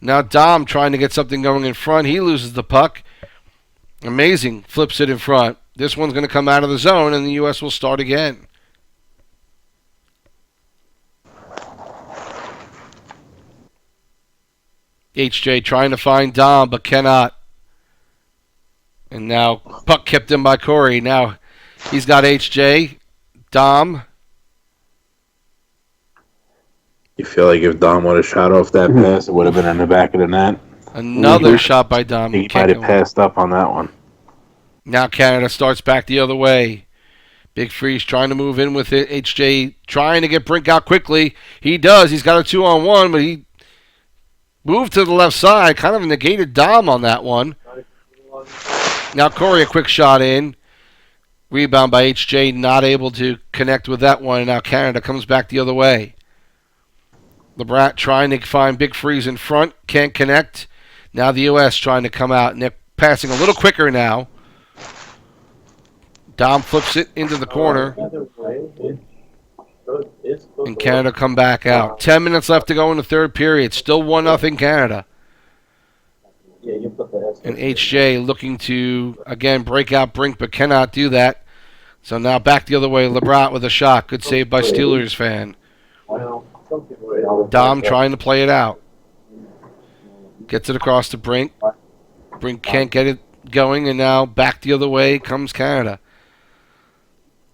Now Dom trying to get something going in front. He loses the puck. Amazing. Flips it in front. This one's going to come out of the zone and the U.S. will start again. HJ trying to find Dom but cannot. And now puck kept in by Corey. Now he's got HJ. Dom. You feel like if Dom would have shot off that pass, it would have been in the back of the net. Another shot by Dom. He might have passed up on that one. Now Canada starts back the other way. Big Freeze trying to move in with it. HJ trying to get Brink out quickly. He does. He's got a 2-on-1, but he moved to the left side. Kind of negated Dom on that one. Now Corey, a quick shot in. Rebound by HJ, not able to connect with that one. And now Canada comes back the other way. LeBrat trying to find Big Freeze in front. Can't connect. Now the U.S. trying to come out. And they're passing a little quicker now. Dom flips it into the corner. And Canada come back out. 10 minutes left to go in the third period. Still 1-0 Canada. And HJ looking to, again, break out Brink, but cannot do that. So now back the other way. LeBrat with a shot. Good save by Steelers fan. Dom trying to play it out. Gets it across to Brink. Brink can't get it going, and now back the other way comes Canada.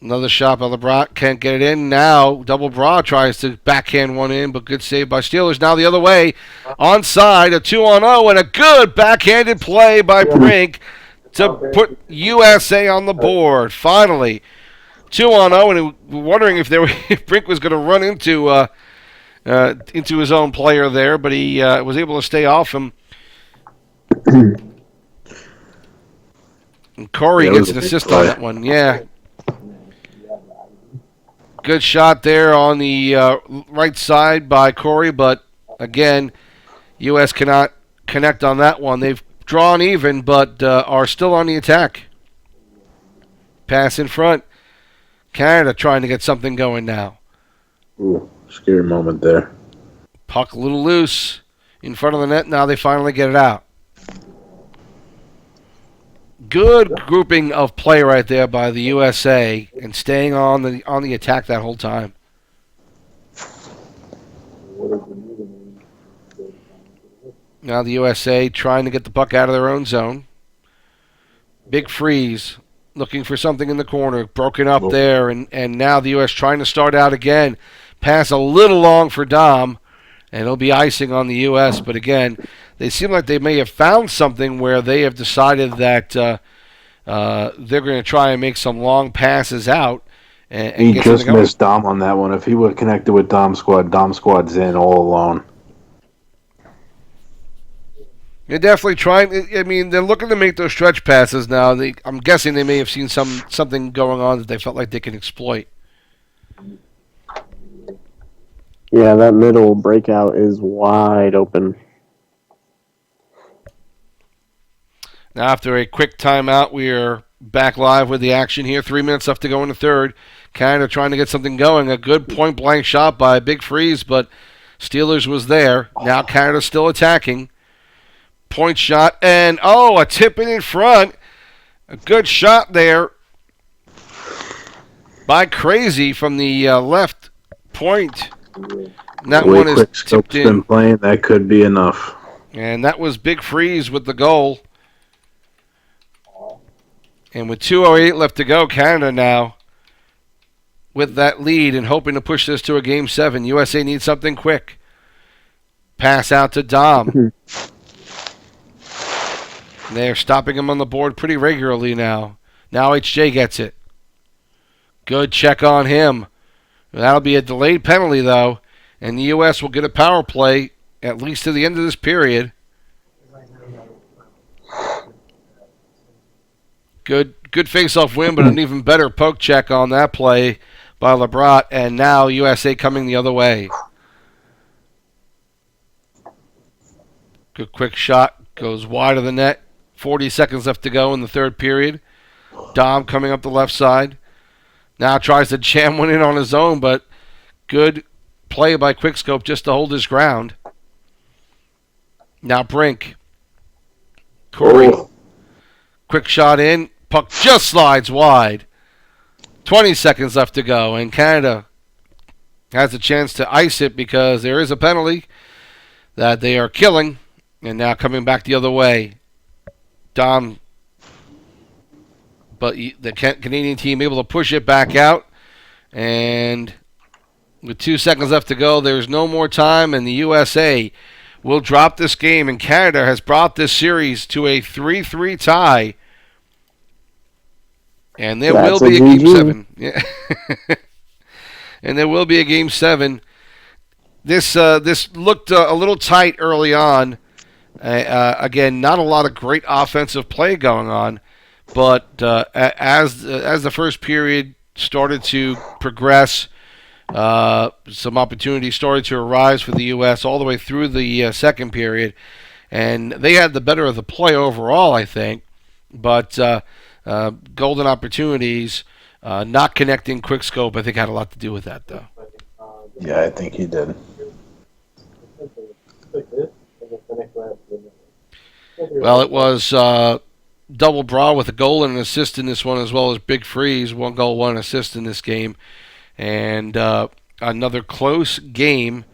Another shot by LeBrat. Can't get it in. Now Double Bra tries to backhand one in, but good save by Steelers. Now the other way. Onside, a 2-on-0, and a good backhanded play by Brink to put USA on the board. Finally, 2-on-0, and we're wondering if Brink was going to run into his own player there, but he was able to stay off him. And Corey gets an assist on that one. Yeah. Good shot there on the right side by Corey, but again, U.S. cannot connect on that one. They've drawn even, but are still on the attack. Pass in front. Canada trying to get something going now. Ooh, scary moment there. Puck a little loose in front of the net. Now they finally get it out. Good grouping of play right there by the USA and staying on the attack that whole time. Now the USA trying to get the puck out of their own zone. Big Freeze looking for something in the corner. Broken up there, and now the U.S. trying to start out again. Pass a little long for Dom, and it'll be icing on the U.S. But again, they seem like they may have found something where they have decided that they're going to try and make some long passes out. And he get just missed Dom on that one. If he would have connected with Dom Squad's in all alone. They're definitely trying. I mean, they're looking to make those stretch passes now. I'm guessing they may have seen something going on that they felt like they can exploit. Yeah, that middle breakout is wide open. Now, after a quick timeout, we are back live with the action here. 3 minutes left to go in the third. Canada trying to get something going. A good point-blank shot by Big Freeze, but Steelers was there. Now Canada still attacking. Point shot, and a tip in front. A good shot there by Crazy from the left point. And that one is tipped in. Been playing, that could be enough. And that was Big Freeze with the goal. And with 2:08 left to go, Canada now with that lead and hoping to push this to a Game 7. USA needs something quick. Pass out to Dom. They're stopping him on the board pretty regularly now. Now HJ gets it. Good check on him. That'll be a delayed penalty, though. And the U.S. will get a power play at least to the end of this period. Good face-off win, but an even better poke check on that play by LeBrat. And now USA coming the other way. Good quick shot. Goes wide of the net. 40 seconds left to go in the third period. Dom coming up the left side. Now tries to jam one in on his own, but good play by Quickscope just to hold his ground. Now Brink. Corey. Oh. Quick shot in. Puck just slides wide. 20 seconds left to go, and Canada has a chance to ice it because there is a penalty that they are killing, and now coming back the other way. Dom, but the Canadian team able to push it back out, and with 2 seconds left to go, there's no more time, and the USA will drop this game, and Canada has brought this series to a 3-3 tie. And there will be a Game 7. Yeah. And there will be a Game 7. This looked a little tight early on. Again, not a lot of great offensive play going on. But as the first period started to progress, some opportunities started to arise for the U.S. all the way through the second period. And they had the better of the play overall, I think. But golden opportunities, not connecting Quickscope, I think had a lot to do with that, though. Yeah, I think he did. Well, it was double Bra with a goal and an assist in this one, as well as Big Freeze, 1 goal, 1 assist in this game. And another close game.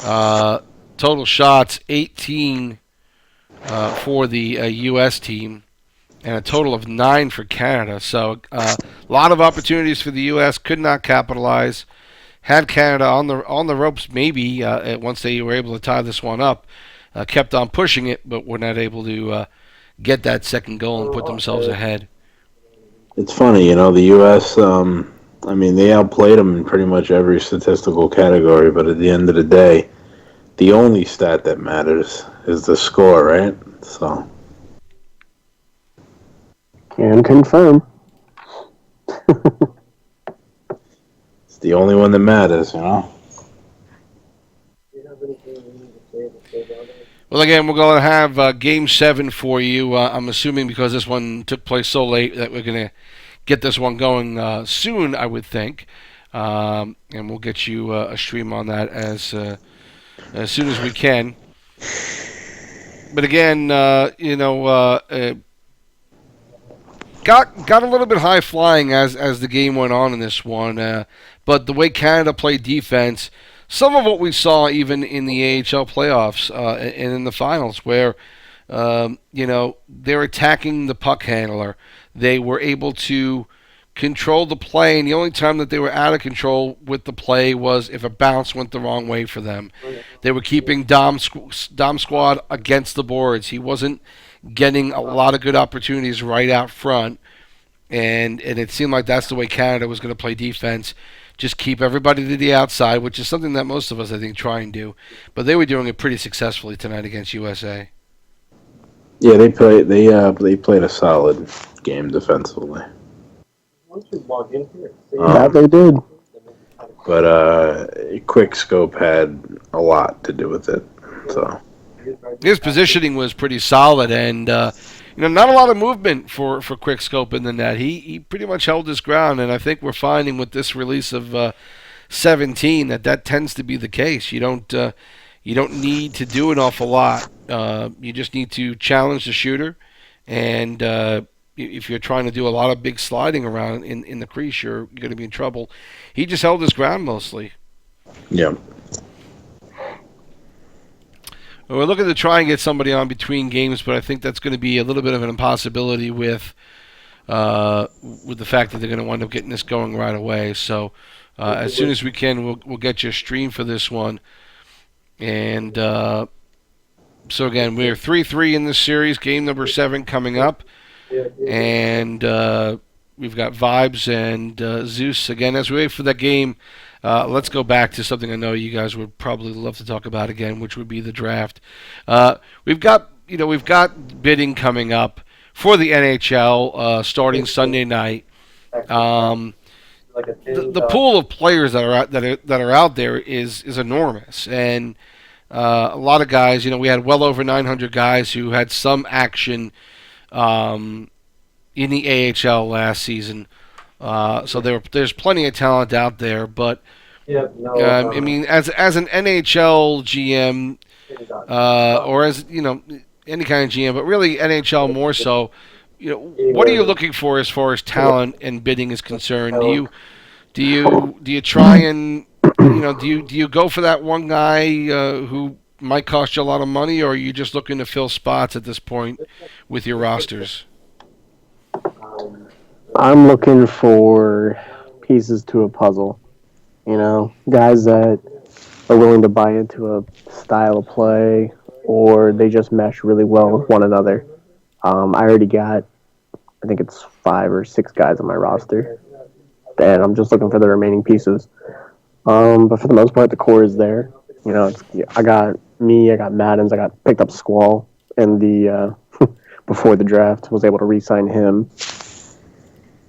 Total shots, 18 for the U.S. team, and a total of 9 for Canada. So a lot of opportunities for the U.S. Could not capitalize. Had Canada on the ropes maybe once they were able to tie this one up. Kept on pushing it, but were not able to get that second goal and put themselves ahead. It's funny, the U.S., they outplayed them in pretty much every statistical category, but at the end of the day, the only stat that matters is the score, right? So... Can confirm. It's the only one that matters, Well, again, we're going to have Game 7 for you. I'm assuming because this one took place so late that we're going to get this one going soon, I would think. And we'll get you a stream on that as soon as we can. But again, got a little bit high flying as the game went on in this one. But the way Canada played defense, some of what we saw even in the AHL playoffs and in the finals, where they're attacking the puck handler. They were able to control the play, and the only time that they were out of control with the play was if a bounce went the wrong way for them. They were keeping Dom Squad against the boards. He wasn't getting a lot of good opportunities right out front, and it seemed like that's the way Canada was going to play defense. Just keep everybody to the outside, which is something that most of us, I think, try and do. But they were doing it pretty successfully tonight against USA. Yeah, they played a solid game defensively. That they did. But Quickscope had a lot to do with it. So his positioning was pretty solid, and not a lot of movement for Quickscope in the net. He pretty much held his ground, and I think we're finding with this release of 17 that tends to be the case. You don't need to do an awful lot. You just need to challenge the shooter, and if you're trying to do a lot of big sliding around in the crease, you're going to be in trouble. He just held his ground mostly. Yeah. We're looking to try and get somebody on between games, but I think that's going to be a little bit of an impossibility with the fact that they're going to wind up getting this going right away. So as soon as we can, we'll get you a stream for this one. And so again, we're 3-3 in this series. Game number 7 coming up, and we've got Vibes and Zeus again. As we wait for that game, let's go back to something I know you guys would probably love to talk about again, which would be the draft. We've got bidding coming up for the NHL starting Sunday night. The pool of players that are out there is enormous, and a lot of guys. We had well over 900 guys who had some action in the AHL last season. So there's plenty of talent out there, but I mean, as an NHL GM or as any kind of GM, but really NHL more so. What are you looking for as far as talent and bidding is concerned? Do you try and do you go for that one guy who might cost you a lot of money, or are you just looking to fill spots at this point with your rosters? I'm looking for pieces to a puzzle. Guys that are willing to buy into a style of play, or they just mesh really well with one another. I already got, I think it's 5 or 6 guys on my roster, and I'm just looking for the remaining pieces. But for the most part, the core is there. I got me, I got Maddens, I got picked up Squall in the before the draft. Was able to re-sign him,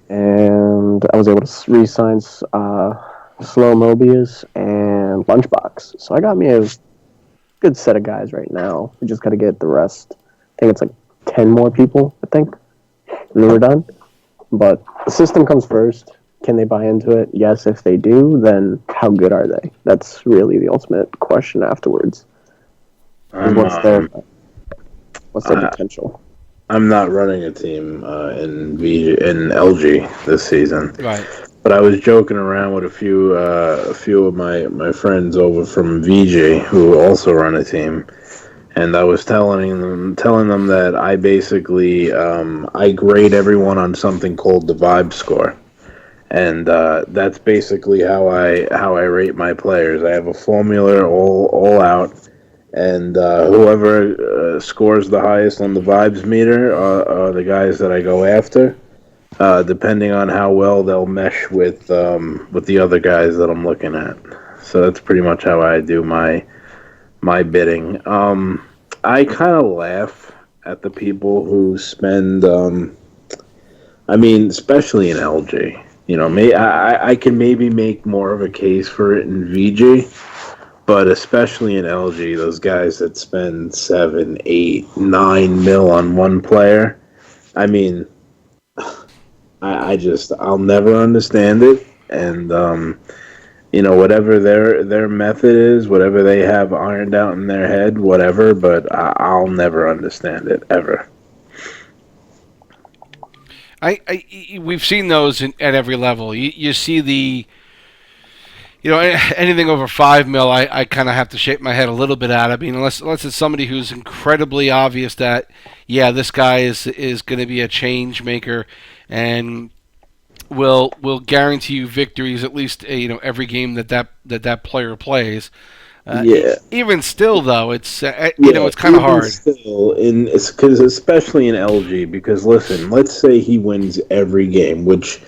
and I was able to re-sign Slow Mobius and Lunchbox. So I got me a good set of guys right now. We just got to get the rest. I think it's like 10 more people, I think, and then we're done. But the system comes first. Can they buy into it? Yes. If they do, then how good are they? That's really the ultimate question afterwards. What's their potential? I'm not running a team in LG this season. Right. But I was joking around with a few of my friends over from VJ who also run a team, and I was telling them that I basically I grade everyone on something called the vibe score, and that's basically how I rate my players. I have a formula all out, and whoever scores the highest on the vibes meter are the guys that I go after. Depending on how well they'll mesh with the other guys that I'm looking at. So that's pretty much how I do my bidding. I kind of laugh at the people who spend. Especially in LG. I can maybe make more of a case for it in VG, but especially in LG, those guys that spend 7, 8, 9 mil on one player. I mean. I'll never understand it, and whatever their method is, whatever they have ironed out in their head, whatever. But I'll never understand it ever. We've seen those at every level. You see anything over 5 mil, I kind of have to shake my head a little bit at. I mean, unless it's somebody who's incredibly obvious that, yeah, this guy is going to be a change maker and will guarantee you victories at least every game that player plays. Even still, though, it's it's kind of hard. Still, it's because especially in LG, because listen, let's say he wins every game, which.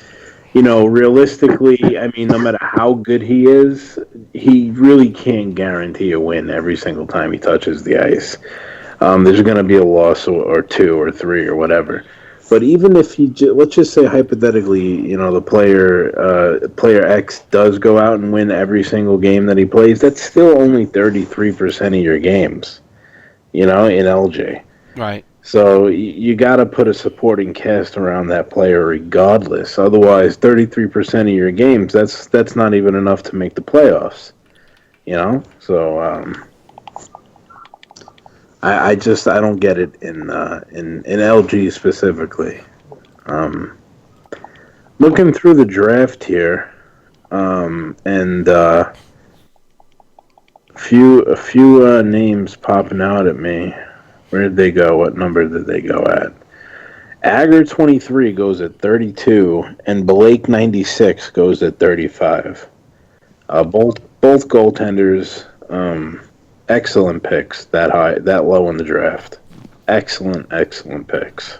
Realistically, I mean, no matter how good he is, he really can't guarantee a win every single time he touches the ice. There's going to be a loss or 2 or 3 or whatever. But even if let's just say hypothetically, the player X does go out and win every single game that he plays, that's still only 33% of your games, in LJ. Right. So you got to put a supporting cast around that player regardless. Otherwise, 33% of your games, that's not even enough to make the playoffs. So I don't get it in LG specifically. Looking through the draft here, and a few names popping out at me. Where did they go? What number did they go at? Agger 23 goes at 32, and Blake 96 goes at 35. Both goaltenders, excellent picks that low in the draft. Excellent picks.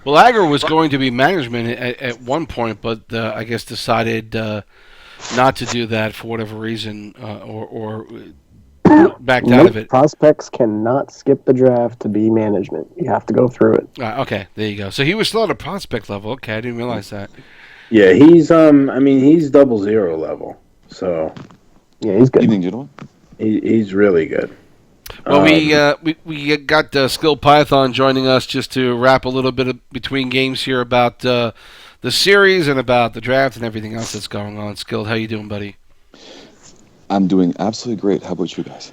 Well, Agger was going to be management at one point, but I guess decided not to do that for whatever reason, or backed out of it. Prospects cannot skip the draft to be management. You have to go through it. Okay, there you go. So he was still at a prospect level. Okay, I didn't realize that. Yeah, he's he's 00 level. So yeah, he's good. Evening, gentlemen. He's really good. Well, we got Skill Python joining us just to wrap a little bit between games here about the series and about the draft and everything else that's going on. Skilled, how you doing, buddy? I'm doing absolutely great. How about you guys?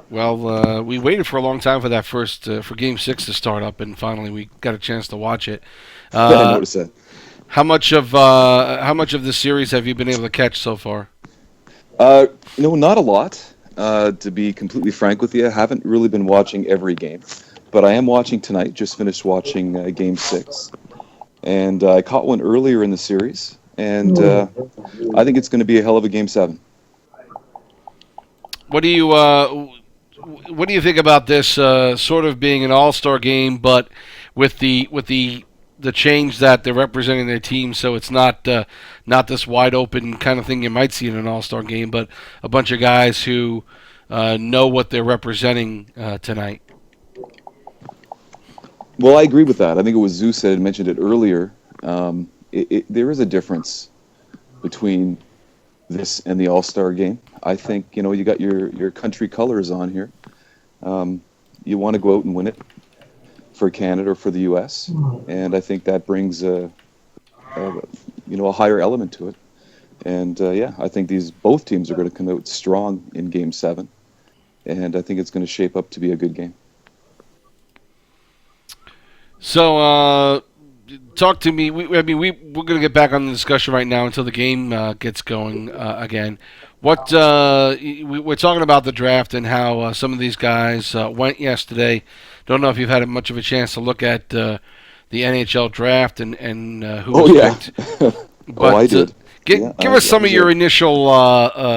Well, we waited for a long time for that first for Game 6 to start up, and finally we got a chance to watch it. I noticed that. How much of this series have you been able to catch so far? No, not a lot. To be completely frank with you, I haven't really been watching every game, but I am watching tonight. Just finished watching Game 6, and I caught one earlier in the series, and I think it's going to be a hell of a Game 7. What do you think about this sort of being an all-star game, but with the change that they're representing their team, so it's not this wide open kind of thing you might see in an all-star game, but a bunch of guys who know what they're representing tonight. Well, I agree with that. I think it was Zeus that had mentioned it earlier. There is a difference between this and the All-Star game. I think, you got your country colors on here. You want to go out and win it for Canada or for the U.S., and I think that brings a higher element to it. And I think both teams are going to come out strong in Game 7, and I think it's going to shape up to be a good game. So, talk to me. We're going to get back on the discussion right now until the game gets going again. We're talking about the draft and how some of these guys went yesterday. Don't know if you've had much of a chance to look at the NHL draft and who was picked. But, I did. Give us some of your initial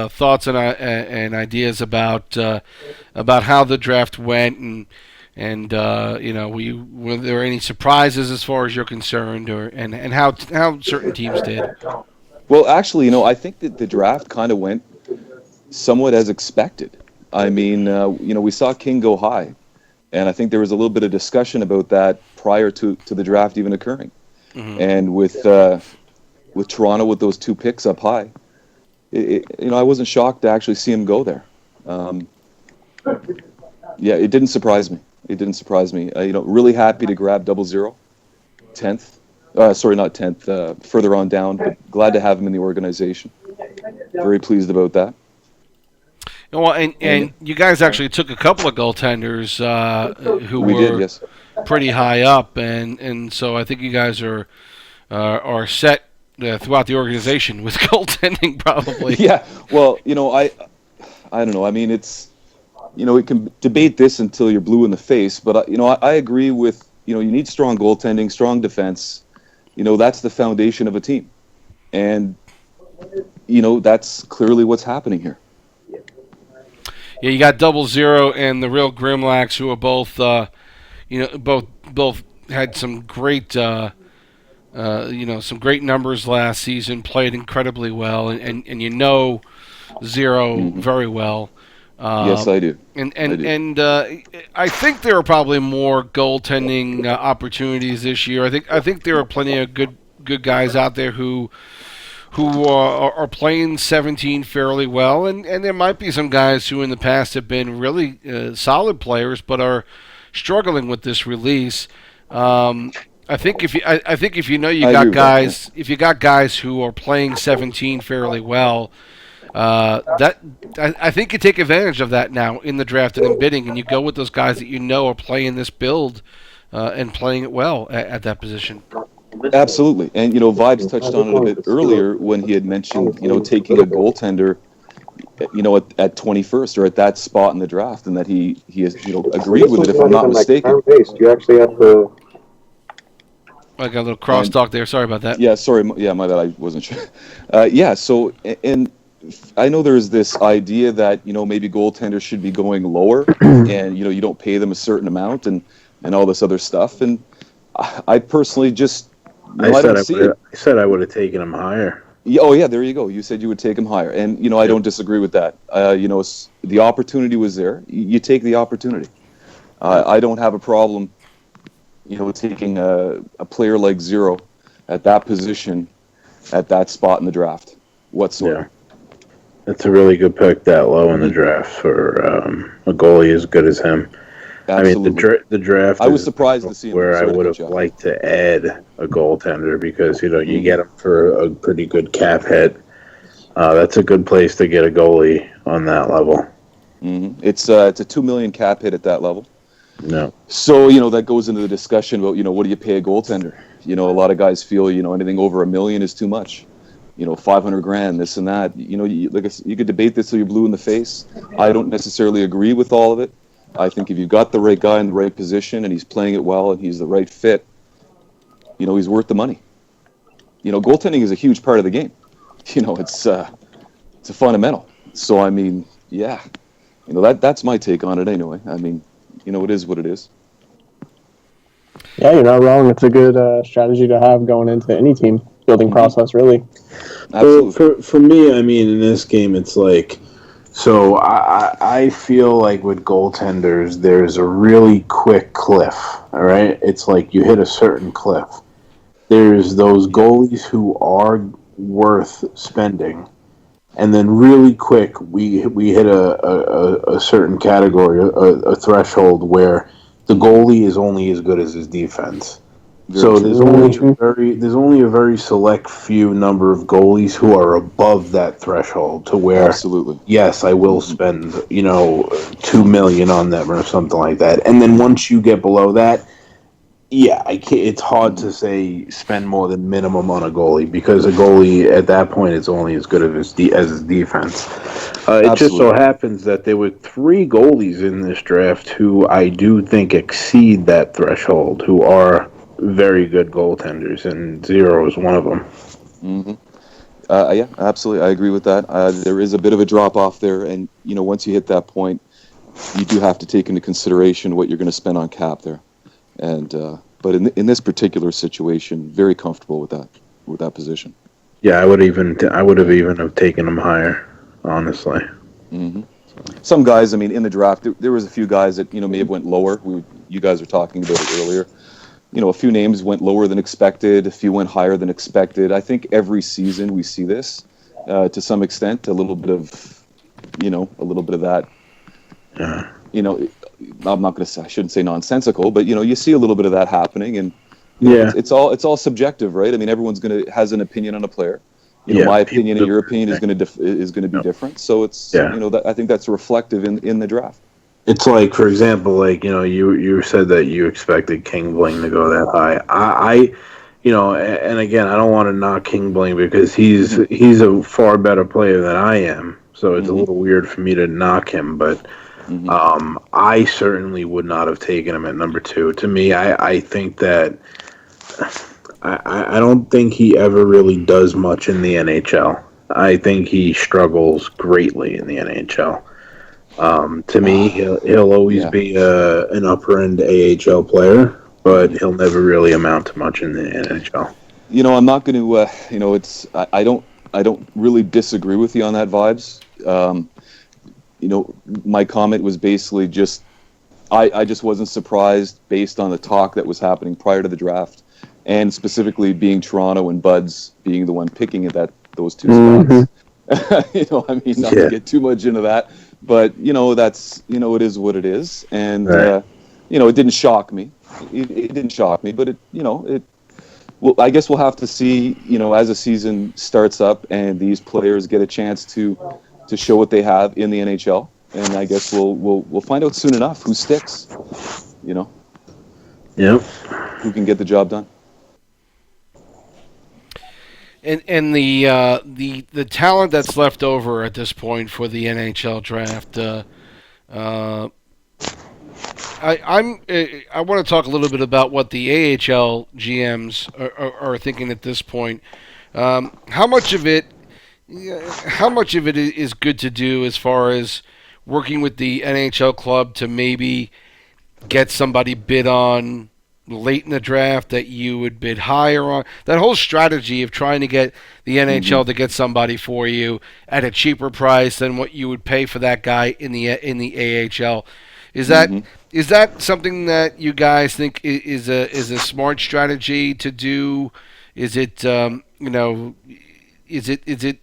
thoughts and ideas about how the draft went and were there any surprises as far as you're concerned, and how certain teams did? Well, actually, I think that the draft kind of went somewhat as expected. I mean, we saw King go high, and I think there was a little bit of discussion about that prior to the draft even occurring. Mm-hmm. And with Toronto with those 2 picks up high, I wasn't shocked to actually see him go there. It didn't surprise me. Really happy to grab 00, 10th. Sorry, not 10th. Further on down, but glad to have him in the organization. Very pleased about that. Well, and you guys actually took a couple of goaltenders who were pretty high up, and so I think you guys are set throughout the organization with goaltending, probably. Yeah. Well, I don't know. I mean, it's we can debate this until you're blue in the face, but I agree with you need strong goaltending, strong defense. That's the foundation of a team, and that's clearly what's happening here. Yeah, you got 00 and the real Grimlacks, who are both, both had some great, some great numbers last season. Played incredibly well, and 0 mm-hmm. very well. Yes, I do. I think there are probably more goaltending opportunities this year. I think there are plenty of good guys out there who are playing 17 fairly well, and there might be some guys who in the past have been really solid players but are struggling with this release. I think if you got guys who are playing 17 fairly well, I think you take advantage of that now in the draft and in bidding, and you go with those guys that are playing this build and playing it well at that position. Absolutely, and Vibes touched on it a bit earlier when he had mentioned taking a goaltender, at 21st or at that spot in the draft, and that he has agreed with it. If I'm not mistaken, you actually have to. I got a little crosstalk there. Sorry about that. Yeah, sorry. Yeah, my bad. I wasn't sure. So and I know there's this idea that maybe goaltenders should be going lower, and you don't pay them a certain amount and all this other stuff, and I personally just. I said I would have taken him higher. Yeah, oh yeah, there you go. You said you would take him higher, and I don't disagree with that. The opportunity was there. You take the opportunity. I don't have a problem, taking a player like 0 at that position, at that spot in the draft whatsoever. It's a really good pick that low in the draft for a goalie as good as him. I mean, Absolutely. the draft I was is surprised to see him there. where I Sorry to would cut have you off. liked to add a goaltender because you Mhm. get him for a pretty good cap hit. That's a good place to get a goalie on that level. It's a $2 million cap hit at that level. No, So that goes into the discussion about what do you pay a goaltender? A lot of guys feel anything over $1 million is too much. 500 grand, this and that. You could debate this till you're blue in the face. I don't necessarily agree with all of it. I think if you've got the right guy in the right position and he's playing it well and he's the right fit, he's worth the money. Goaltending is a huge part of the game. It's a fundamental. So I mean, yeah, that's my take on it anyway. I mean, it is what it is. Yeah, you're not wrong. It's a good strategy to have going into any team building process, really. Absolutely. Well, for me, I mean, in this game, it's like, so I feel like with goaltenders, there's a really quick cliff. All right, it's like you hit a certain cliff. There's those goalies who are worth spending, and then really quick we hit a certain category, a threshold where the goalie is only as good as his defense. So there's only a very select few number of goalies who are above that threshold to where Absolutely. yes, I will spend 2 million on them or something like that. And then once you get below that, yeah, I can't, it's hard to say spend more than minimum on a goalie because a goalie at that point is only as good as his defense. It just so Absolutely. happens that there were 3 goalies in this draft who I do think exceed that threshold, who are very good goaltenders, and Zero is one of them. Yeah, absolutely. I agree with that. There is a bit of a drop off there, and once you hit that point, you do have to take into consideration what you're going to spend on cap there. And but in this particular situation, very comfortable with that position. Yeah, I would have even have taken him higher, honestly. Some guys, I mean, in the draft, there was a few guys that may have went lower. You guys were talking about it earlier. A few names went lower than expected. A few went higher than expected. I think every season we see this to some extent. A little bit of that. Yeah. I'm not going to say, I shouldn't say nonsensical, but you see a little bit of that happening, and Yeah. it's all subjective, right? I mean, everyone's has an opinion on a player. Yeah, My opinion and people your do opinion is going to be different. So it's Yeah. I think that's reflective in the draft. It's like, for example, like you said that you expected King Bling to go that high. And again, I don't want to knock King Bling because he's a far better player than I am. So it's a little weird for me to knock him, but I certainly would not have taken him at number 2. To me, I think that I don't think he ever really does much in the NHL. I think he struggles greatly in the NHL. To me, he'll always be an upper end AHL player, but he'll never really amount to much in the NHL. I'm not going to. I don't really disagree with you on that vibes. My comment was basically just I just wasn't surprised based on the talk that was happening prior to the draft, and specifically being Toronto and Buds being the one picking at those 2 spots. I mean, not to get too much into that, but that's it is what it is, and Right. It didn't shock me. It didn't shock me, but well, I guess we'll have to see, as the season starts up and these players get a chance to show what they have in the NHL, and I guess we'll find out soon enough who sticks. Yep. Who can get the job done. And the talent that's left over at this point for the NHL draft, I want to talk a little bit about what the AHL GMs are thinking at this point. How much of it is good to do as far as working with the NHL club to maybe get somebody bid on late in the draft that you would bid higher on? That whole strategy of trying to get the NHL to get somebody for you at a cheaper price than what you would pay for that guy in the AHL. Is that something that you guys think is a smart strategy to do? Is it is it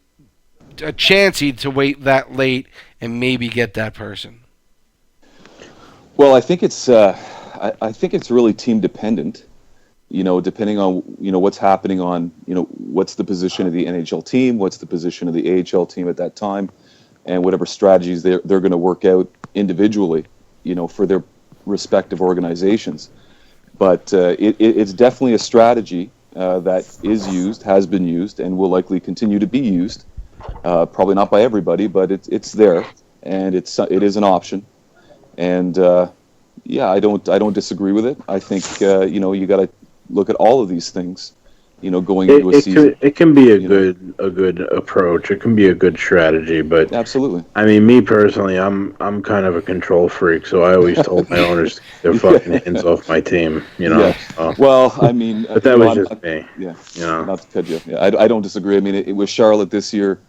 a chancey to wait that late and maybe get that person? Well, I think it's really team dependent. Depending on what's happening on what's the position of the NHL team, what's the position of the AHL team at that time, and whatever strategies they're going to work out individually, for their respective organizations. But it's definitely a strategy that is used, has been used, and will likely continue to be used. Probably not by everybody, but it's there, and it is an option. And I don't disagree with it. I think you got to look at all of these things, going into a season. It can be a good approach. It can be a good strategy, but Absolutely. I mean, me personally, I'm kind of a control freak, so I always told my owners to get their fucking hands off my team. Yeah. So. Well, I mean, but that was just me. Yeah. Not to cut you. Yeah, I don't disagree. I mean, it was Charlotte this year.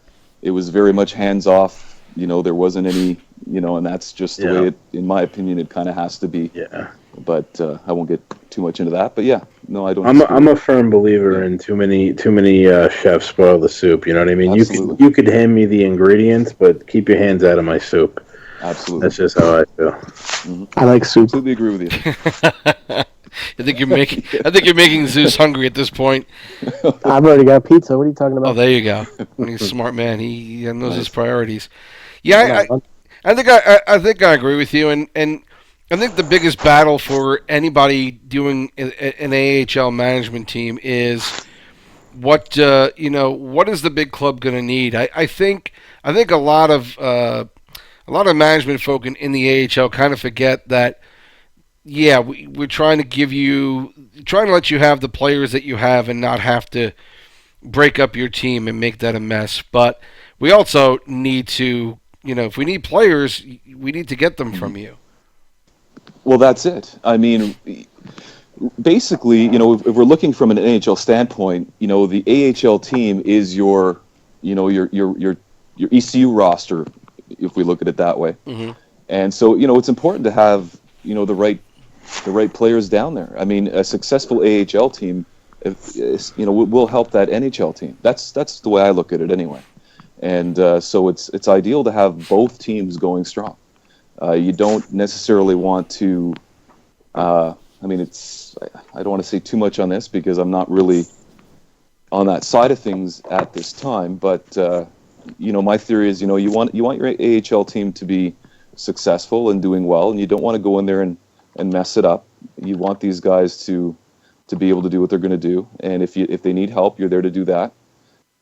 It was very much hands off. There wasn't any. And that's just the way in my opinion, it kind of has to be. Yeah. But I won't get too much into that. But yeah, no, I don't. I'm a firm believer in too many chefs spoil the soup. You know what I mean? Absolutely. You could hand me the ingredients, but keep your hands out of my soup. Absolutely. That's just how I feel. Mm-hmm. I like soup. Completely agree with you. I think you're making Zeus hungry at this point. I've already got pizza. What are you talking about? Oh, there you go. He's a smart man. He knows his priorities. Yeah, I think I agree with you, and I think the biggest battle for anybody doing an AHL management team is what is the big club going to need? I think a lot of management folk in the AHL kind of forget that. Yeah, we're trying to let you have the players that you have and not have to break up your team and make that a mess. But we also need to, if we need players, we need to get them from you. Well, that's it. I mean, basically, if we're looking from an NHL standpoint, the AHL team is your ECU roster, if we look at it that way. Mm-hmm. And so, it's important to have, the right players down there. I mean, a successful AHL team, will help that NHL team. That's the way I look at it anyway. And so it's ideal to have both teams going strong. You don't necessarily want to. I don't want to say too much on this because I'm not really on that side of things at this time. But my theory is, you want your AHL team to be successful and doing well, and you don't want to go in there and mess it up. You want these guys to be able to do what they're going to do, and if they need help, you're there to do that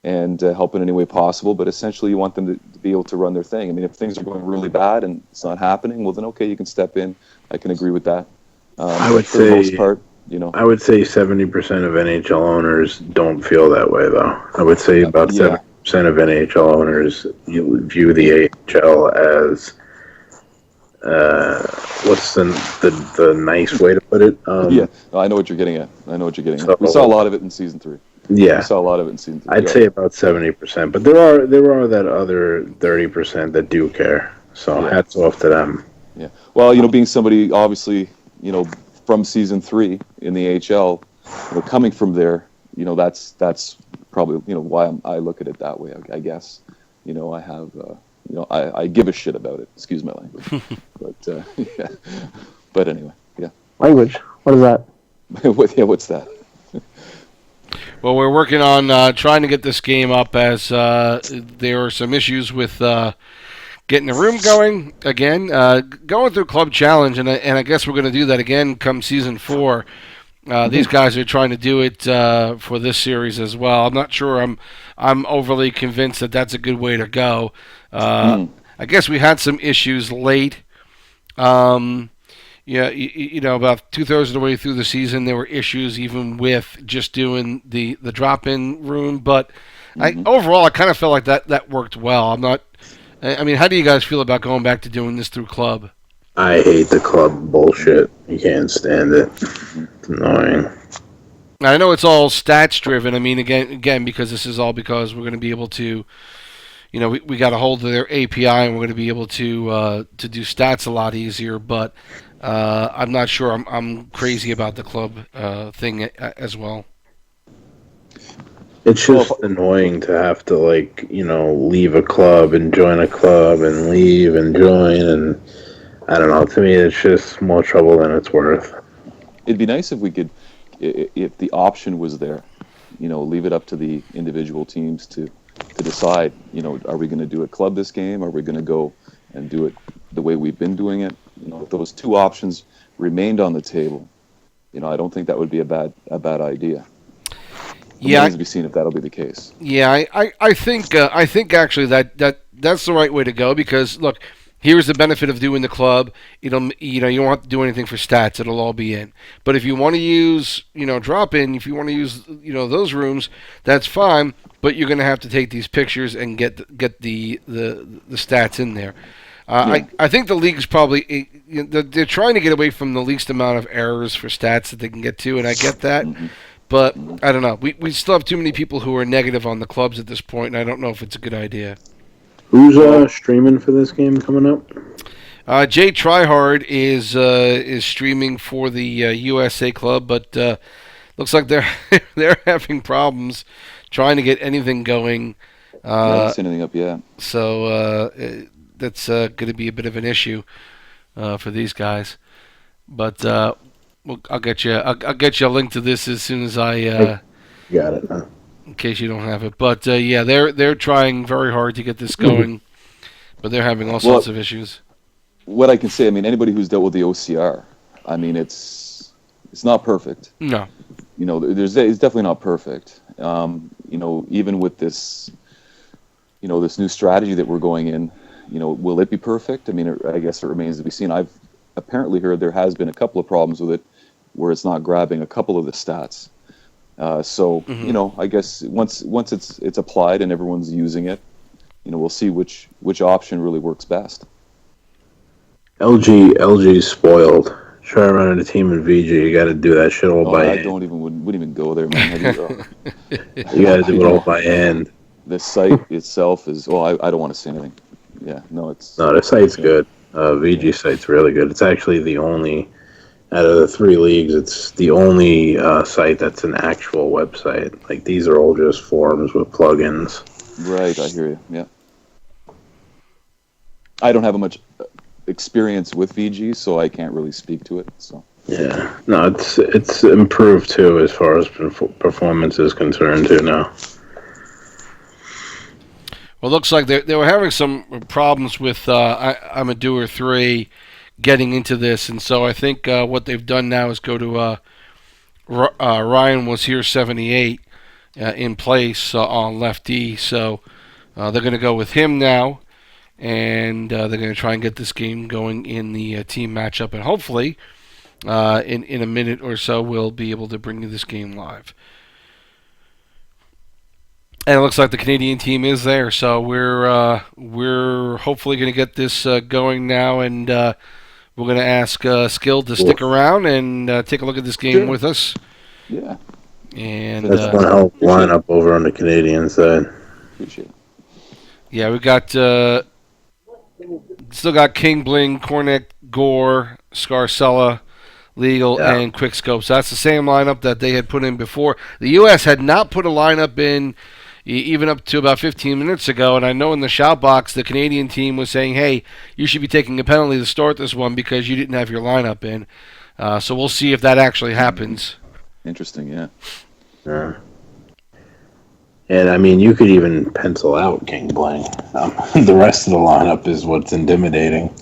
and help in any way possible. But essentially, you want them to be able to run their thing. I mean, if things are going really bad and it's not happening, well, then okay, you can step in. I can agree with that. I would for say, the most part, I would say 70% of NHL owners don't feel that way, though. I would say about 70% of NHL owners view the AHL as what's the nice way to put it? I know what you're getting at. So, we saw a lot of it in season 3. Yeah, we saw a lot of it in season 3. I'd say about 70%, but there are that other 30% that do care. So hats off to them. Yeah. Well, being somebody obviously, from season 3 in the AHL, coming from there, that's probably why I look at it that way. I guess, I have. I give a shit about it. Excuse my language. But yeah. But anyway, yeah. Language. What is that? What's that? Well, we're working on trying to get this game up as there are some issues with getting the room going again. Going through Club Challenge, and I guess we're going to do that again come Season 4. These guys are trying to do it for this series as well. I'm not sure I'm overly convinced that that's a good way to go. I guess we had some issues late. About 2/3 of the way through the season, there were issues even with just doing the drop-in room. But overall, I kind of felt like that worked well. How do you guys feel about going back to doing this through Club? I hate the Club bullshit. You can't stand it. It's annoying. I know it's all stats driven. I mean, again, because this is all because we're going to be able to, we got a hold of their API and we're going to be able to do stats a lot easier. But I'm not sure I'm crazy about the Club thing as well. It's just annoying to have to, like, leave a club and join a club and leave and join, and I don't know. To me, it's just more trouble than it's worth. It'd be nice if we could, if the option was there, leave it up to the individual teams to decide, are we going to do a club this game? Are we going to go and do it the way we've been doing it? If those two options remained on the table, I don't think that would be a bad idea. Yeah, remains to be seen if that'll be the case. Yeah, I think actually that's the right way to go, because look, here's the benefit of doing the club. You don't have to do anything for stats. It'll all be in. But if you want to use drop in, if you want to use those rooms, that's fine. But you're going to have to take these pictures and get the stats in there. I think the league's probably they're trying to get away from the least amount of errors for stats that they can get to, and I get that. Mm-hmm. But I don't know. We still have too many people who are negative on the clubs at this point, and I don't know if it's a good idea. Who's streaming for this game coming up? Jay Tryhard is streaming for the USA club, but looks like they're having problems trying to get anything going. I haven't seen anything up yet. So that's going to be a bit of an issue for these guys. But I'll get you a link to this as soon as I got it. Huh? In case you don't have it. But yeah, they're trying very hard to get this going, but they're having all sorts of issues. What I can say, anybody who's dealt with the OCR, it's not perfect. No. It's definitely not perfect. Even with this, this new strategy that we're going in, will it be perfect? I guess it remains to be seen. I've apparently heard there has been a couple of problems with it where it's not grabbing a couple of the stats. I guess once it's applied and everyone's using it, we'll see which option really works best. LG's spoiled. Try running a team in VG. You got to do that shit all by hand. Wouldn't even go there, man. You got to do it all by hand. The site itself is. Well, I don't want to say anything. Yeah, no, the site's good. VG site's really good. It's actually the only out of the three leagues. It's the only site that's an actual website. Like, these are all just forums with plugins. Right, I hear you. Yeah. I don't have much experience with VG, so I can't really speak to it. So. Yeah, no, it's improved too as far as performance is concerned too now. Well, it looks like they were having some problems with I'm a Doer 3 getting into this, and so I think what they've done now is go to Ryan was here 78 in place on left D, so they're going to go with him now, and they're going to try and get this game going in the team matchup, and hopefully in a minute or so we'll be able to bring you this game live. And it looks like the Canadian team is there, so we're hopefully going to get this going now, and we're going to ask Skill to stick around and take a look at this game with us. Yeah. And that's going to help line up over on the Canadian side. Appreciate it. Yeah, we got still got King Bling, Cornick, Gore, Scarcella, Legal, and Quickscope. So that's the same lineup that they had put in before. The U.S. had not put a lineup in even up to about 15 minutes ago, and I know in the shout box the Canadian team was saying, hey, you should be taking a penalty to start this one because you didn't have your lineup in. So we'll see if that actually happens. Interesting, yeah. And you could even pencil out King Bling. The rest of the lineup is what's intimidating.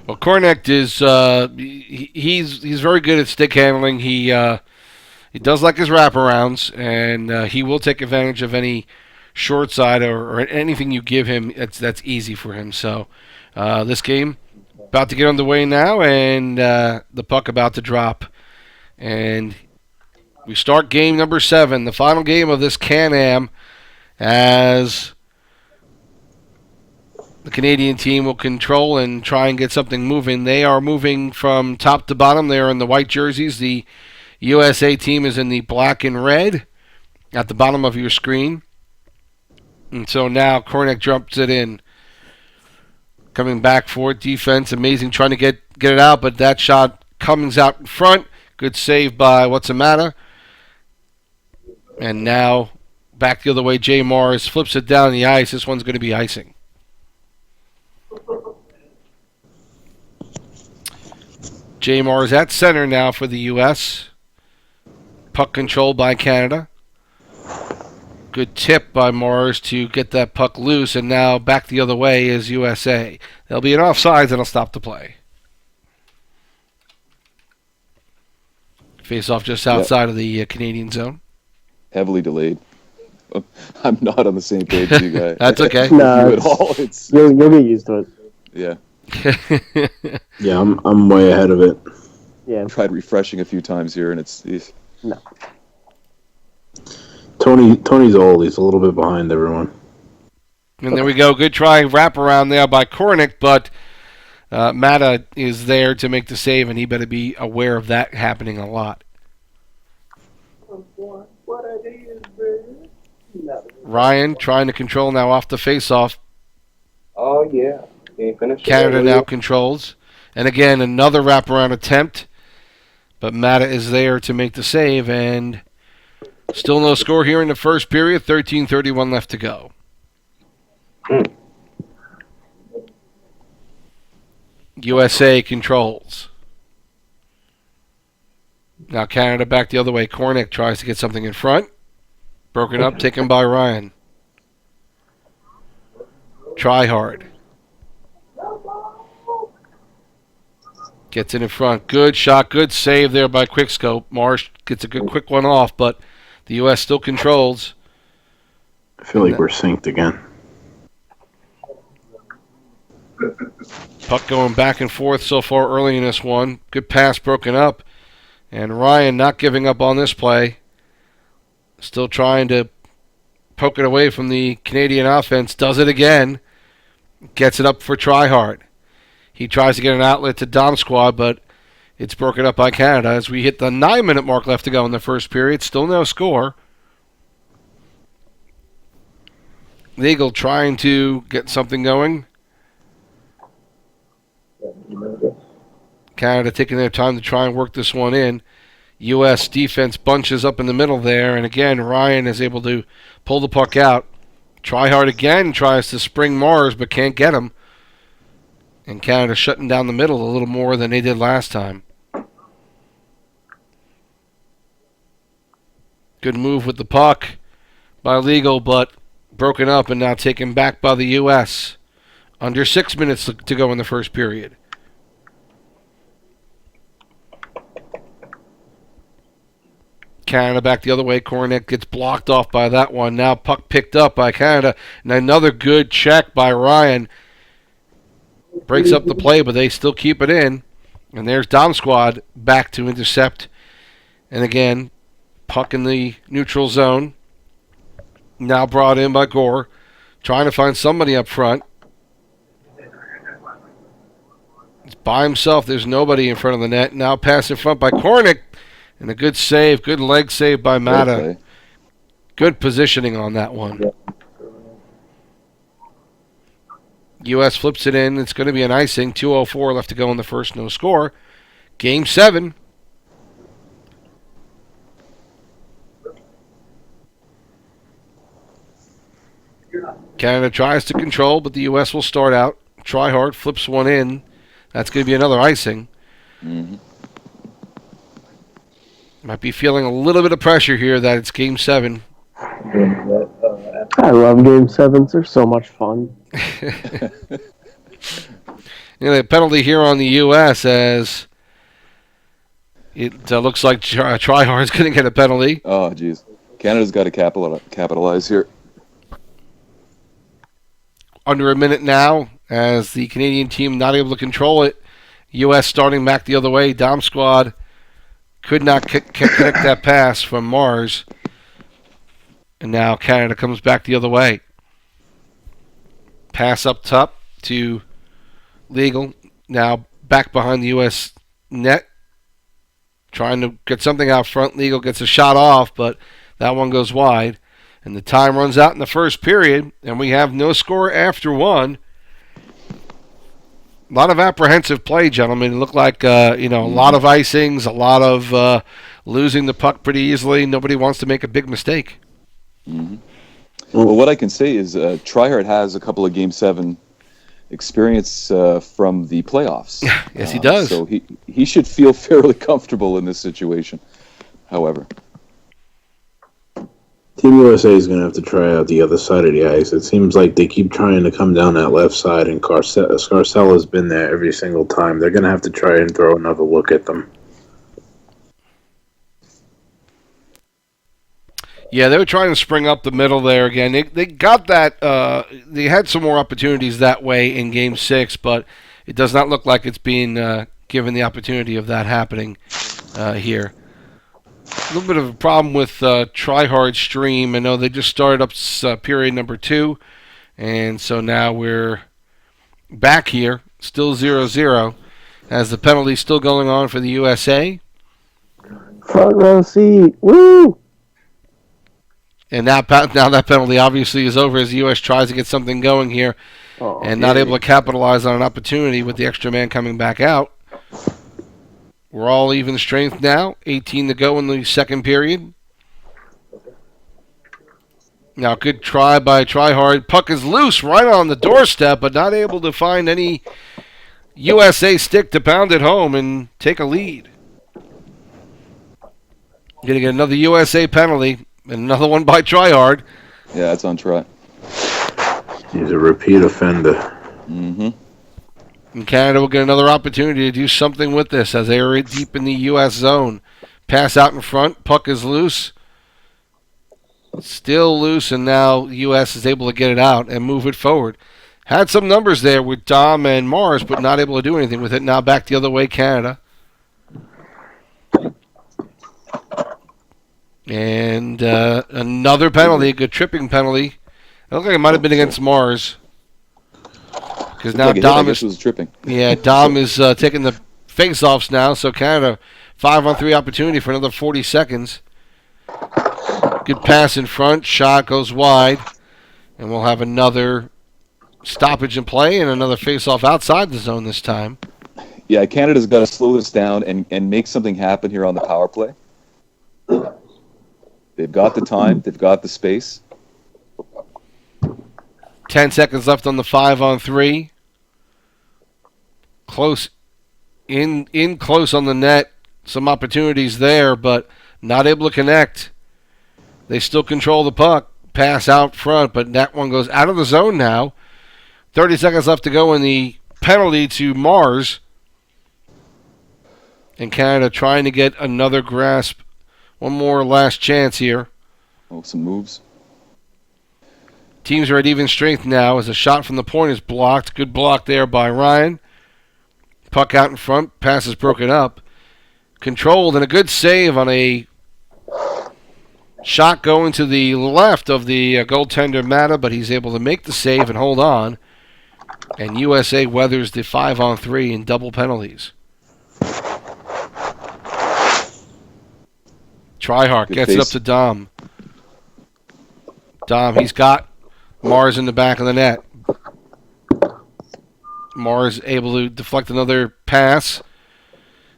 Well, Cornect is he's very good at stick handling. He does like his wraparounds, and he will take advantage of any short side or anything you give him. That's easy for him. So this game about to get underway now, and the puck about to drop, and we start game number 7, the final game of this CANAM, as the Canadian team will control and try and get something moving. They are moving from top to bottom. They are in the white jerseys. The USA team is in the black and red at the bottom of your screen. And so now Cornick jumps it in. Coming back for it. Defense, amazing, trying to get it out, but that shot comes out in front. Good save by What's-A-Matter. And now back the other way, Jay Mars flips it down the ice. This one's going to be icing. Jay Mars at center now for the U.S. Puck controlled by Canada. Good tip by Mars to get that puck loose, and now back the other way is USA. There'll be an offsides, and it'll stop the play. Face off just outside of the Canadian zone. Heavily delayed. I'm not on the same page as you guys. That's okay. No, You at all. It's you'll get used to it. yeah. Yeah, I'm way ahead of it. Yeah. Tried refreshing a few times here, and it's No. Tony's old. He's a little bit behind everyone. And there we go. Good try wraparound there by Kornick, but Mata is there to make the save, and he better be aware of that happening a lot. Ryan trying to control now off the face-off. Oh, yeah. You ain't finished Canada yet, now will controls. And again, another wraparound attempt. But Mata is there to make the save, and still no score here in the first period. 13:31 left to go. USA controls. Now Canada back the other way. Kornick tries to get something in front. Broken up, taken by Ryan. Try hard. Gets it in front. Good shot, good save there by Quickscope. Marsh gets a good quick one off, but the U.S. still controls. I feel like we're synced again. Puck going back and forth so far early in this one. Good pass broken up. And Ryan not giving up on this play. Still trying to poke it away from the Canadian offense. Does it again. Gets it up for Tryhard. He tries to get an outlet to Dom Squad, but it's broken up by Canada as we hit the 9-minute mark left to go in the first period. Still no score. Legal trying to get something going. Canada taking their time to try and work this one in. U.S. defense bunches up in the middle there, and again, Ryan is able to pull the puck out. Tryhard again tries to spring Mars, but can't get him. And Canada shutting down the middle a little more than they did last time. Good move with the puck by Legal, but broken up and now taken back by the U.S. Under 6 minutes to go in the first period. Canada back the other way. Kornick gets blocked off by that one. Now puck picked up by Canada. And another good check by Ryan. Breaks up the play, but they still keep it in. And there's Dom Squad back to intercept. And again, puck in the neutral zone. Now brought in by Gore. Trying to find somebody up front. He's by himself. There's nobody in front of the net. Now pass in front by Kornick. And a good save, good leg save by Mata. Good positioning on that one. U.S. flips it in. It's going to be an icing. 2:04 left to go in the first. No score. Game 7. Canada tries to control, but the U.S. will start out. Tryhard flips one in. That's going to be another icing. Mm-hmm. Might be feeling a little bit of pressure here that it's Game 7. I love Game 7s. They're so much fun. The penalty here on the U.S. as it looks like Tryhard's going to get a penalty. Oh, geez. Canada's got to capitalize here. Under a minute now as the Canadian team not able to control it. U.S. starting back the other way. Dom Squad could not connect that pass from Mars. And now Canada comes back the other way. Pass up top to Legal. Now back behind the U.S. net. Trying to get something out front. Legal gets a shot off, but that one goes wide. And the time runs out in the first period. And we have no score after one. A lot of apprehensive play, gentlemen. It looked like a lot of icings, a lot losing the puck pretty easily. Nobody wants to make a big mistake. Mm-hmm. Well, what I can say is Tryhard has a couple of Game 7 experience from the playoffs. Yes, he does. So he should feel fairly comfortable in this situation, however. Team USA is going to have to try out the other side of the ice. It seems like they keep trying to come down that left side, and Scarcella's been there every single time. They're going to have to try and throw another look at them. Yeah, they were trying to spring up the middle there again. They got that. They had some more opportunities that way in Game 6, but it does not look like it's being given the opportunity of that happening here. A little bit of a problem with Tryhard Stream. I know they just started up period number 2, and so now we're back here, still 0-0, as the penalty still going on for the USA. Front row seat. Woo! And now that penalty obviously is over as the U.S. tries to get something going here and not able to capitalize on an opportunity with the extra man coming back out. We're all even strength now. 18 to go in the second period. Now, good try by Tryhard. Puck is loose right on the doorstep, but not able to find any USA stick to pound it home and take a lead. Going to get another USA penalty. And another one by Tryhard. Yeah, it's on Try. He's a repeat offender. Mm-hmm. And Canada will get another opportunity to do something with this as they are deep in the U.S. zone. Pass out in front. Puck is loose. Still loose, and now the U.S. is able to get it out and move it forward. Had some numbers there with Dom and Mars, but not able to do anything with it. Now back the other way, Canada. And another penalty, a good tripping penalty. It looked like it might have been against Mars. Because now like Dom was tripping. Yeah, Dom is taking the face-offs now, so Canada 5-on-3 opportunity for another 40 seconds. Good pass in front, shot goes wide, and we'll have another stoppage in play and another face-off outside the zone this time. Yeah, Canada's got to slow this down and make something happen here on the power play. They've got the time. They've got the space. 10 seconds left on the 5-on-3. Close. In close on the net. Some opportunities there, but not able to connect. They still control the puck. Pass out front, but that one goes out of the zone now. 30 seconds left to go in the penalty to Mars. And Canada trying to get another grasp. One more last chance here. Oh, some moves. Teams are at even strength now as a shot from the point is blocked. Good block there by Ryan. Puck out in front. Pass is broken up. Controlled and a good save on a shot going to the left of the goaltender Mata, but he's able to make the save and hold on. And USA weathers the 5-on-3 in double penalties. Tryhard gets it up to Dom. Dom, he's got Mars in the back of the net. Mars able to deflect another pass,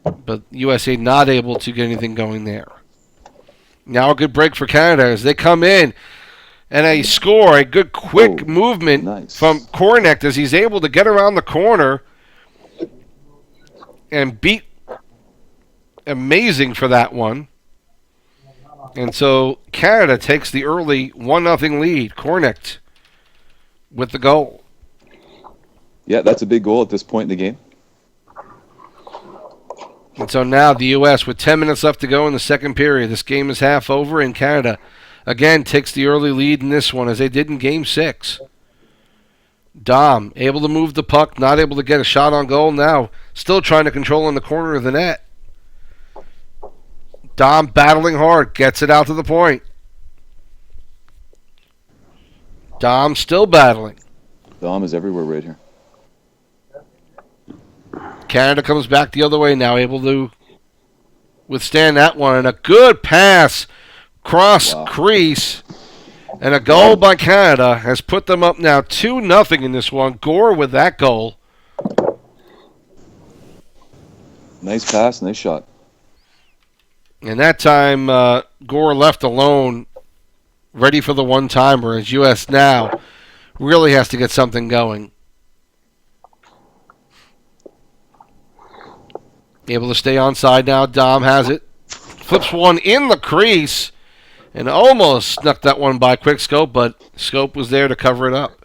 but USA not able to get anything going there. Now a good break for Canada as they come in and a score, a good quick movement from Kornecht as he's able to get around the corner and beat amazing for that one. And so Canada takes the early 1-0 lead. Kornecht with the goal. Yeah, that's a big goal at this point in the game. And so now the U.S. with 10 minutes left to go in the second period. This game is half over, and Canada again takes the early lead in this one as they did in Game 6. Dom able to move the puck, not able to get a shot on goal now. Still trying to control in the corner of the net. Dom battling hard, gets it out to the point. Dom still battling. Dom is everywhere right here. Canada comes back the other way now, able to withstand that one. And a good pass, cross crease, and a goal by Canada has put them up now 2-0 in this one. Gore with that goal. Nice pass, nice shot. And that time, Gore left alone, ready for the one-timer, as U.S. now really has to get something going. Able to stay onside now. Dom has it. Flips one in the crease and almost snuck that one by Quick Scope, but Scope was there to cover it up.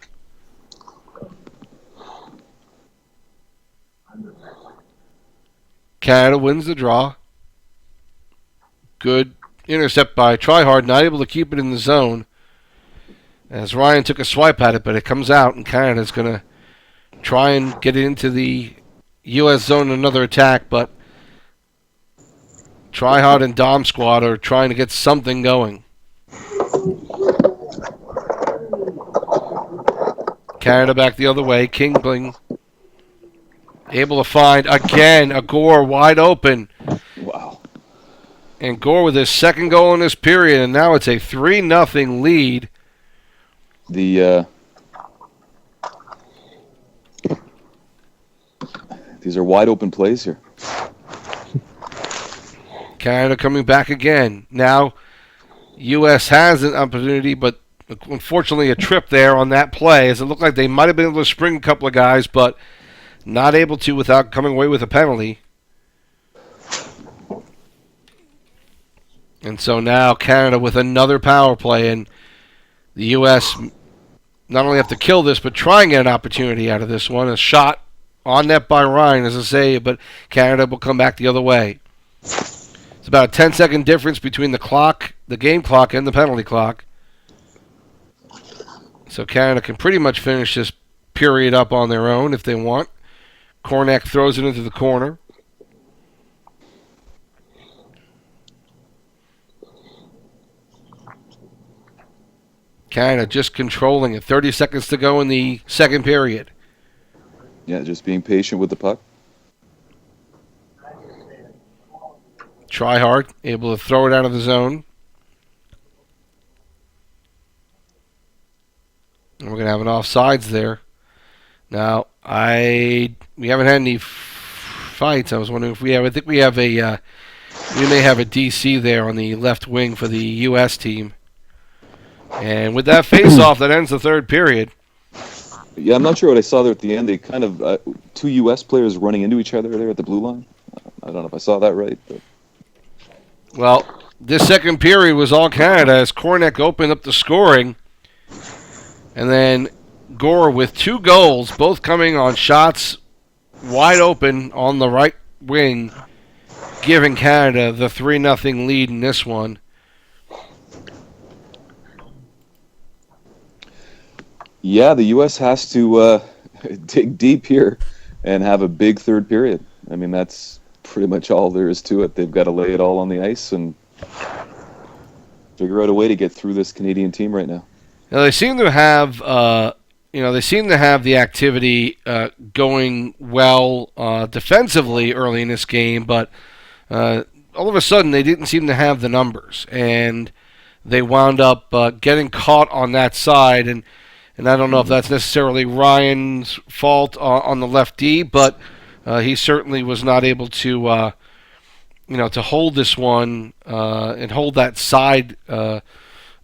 Canada wins the draw. Good intercept by Tryhard, not able to keep it in the zone. As Ryan took a swipe at it, but it comes out, and Canada's going to try and get it into the U.S. zone, another attack, but Tryhard and Dom squad are trying to get something going. Canada back the other way. Kingling able to find, again, a Gore wide open. Wow. And Gore with his second goal in this period, and now it's a 3-0 lead. These are wide open plays here. Canada coming back again. Now, U.S. has an opportunity, but unfortunately a trip there on that play, as it looked like they might have been able to spring a couple of guys, but not able to without coming away with a penalty. And so now Canada with another power play, and the U.S. not only have to kill this, but try and get an opportunity out of this one. A shot on net by Ryan, as I say, but Canada will come back the other way. It's about a 10-second difference between the clock, the game clock, and the penalty clock. So Canada can pretty much finish this period up on their own if they want. Cornack throws it into the corner. Canada just controlling it. 30 seconds to go in the second period. Yeah, just being patient with the puck. Tryhard able to throw it out of the zone. And we're going to have an offsides there. Now, we haven't had any fights. I was wondering if we have. I think we have we may have a DC there on the left wing for the U.S. team. And with that face-off, that ends the third period. Yeah, I'm not sure what I saw there at the end. They kind of two U.S. players running into each other there at the blue line. I don't know if I saw that right. But. Well, this second period was all Canada as Cornack opened up the scoring. And then Gore with 2 goals, both coming on shots wide open on the right wing, giving Canada the 3-0 lead in this one. Yeah, the U.S. has to dig deep here and have a big third period. I mean, that's pretty much all there is to it. They've got to lay it all on the ice and figure out a way to get through this Canadian team right now. Now they seem to have, the activity going well defensively early in this game, but all of a sudden they didn't seem to have the numbers, and they wound up getting caught on that side. And I don't know if that's necessarily Ryan's fault on the left D, but he certainly was not able to, to hold this one and hold that side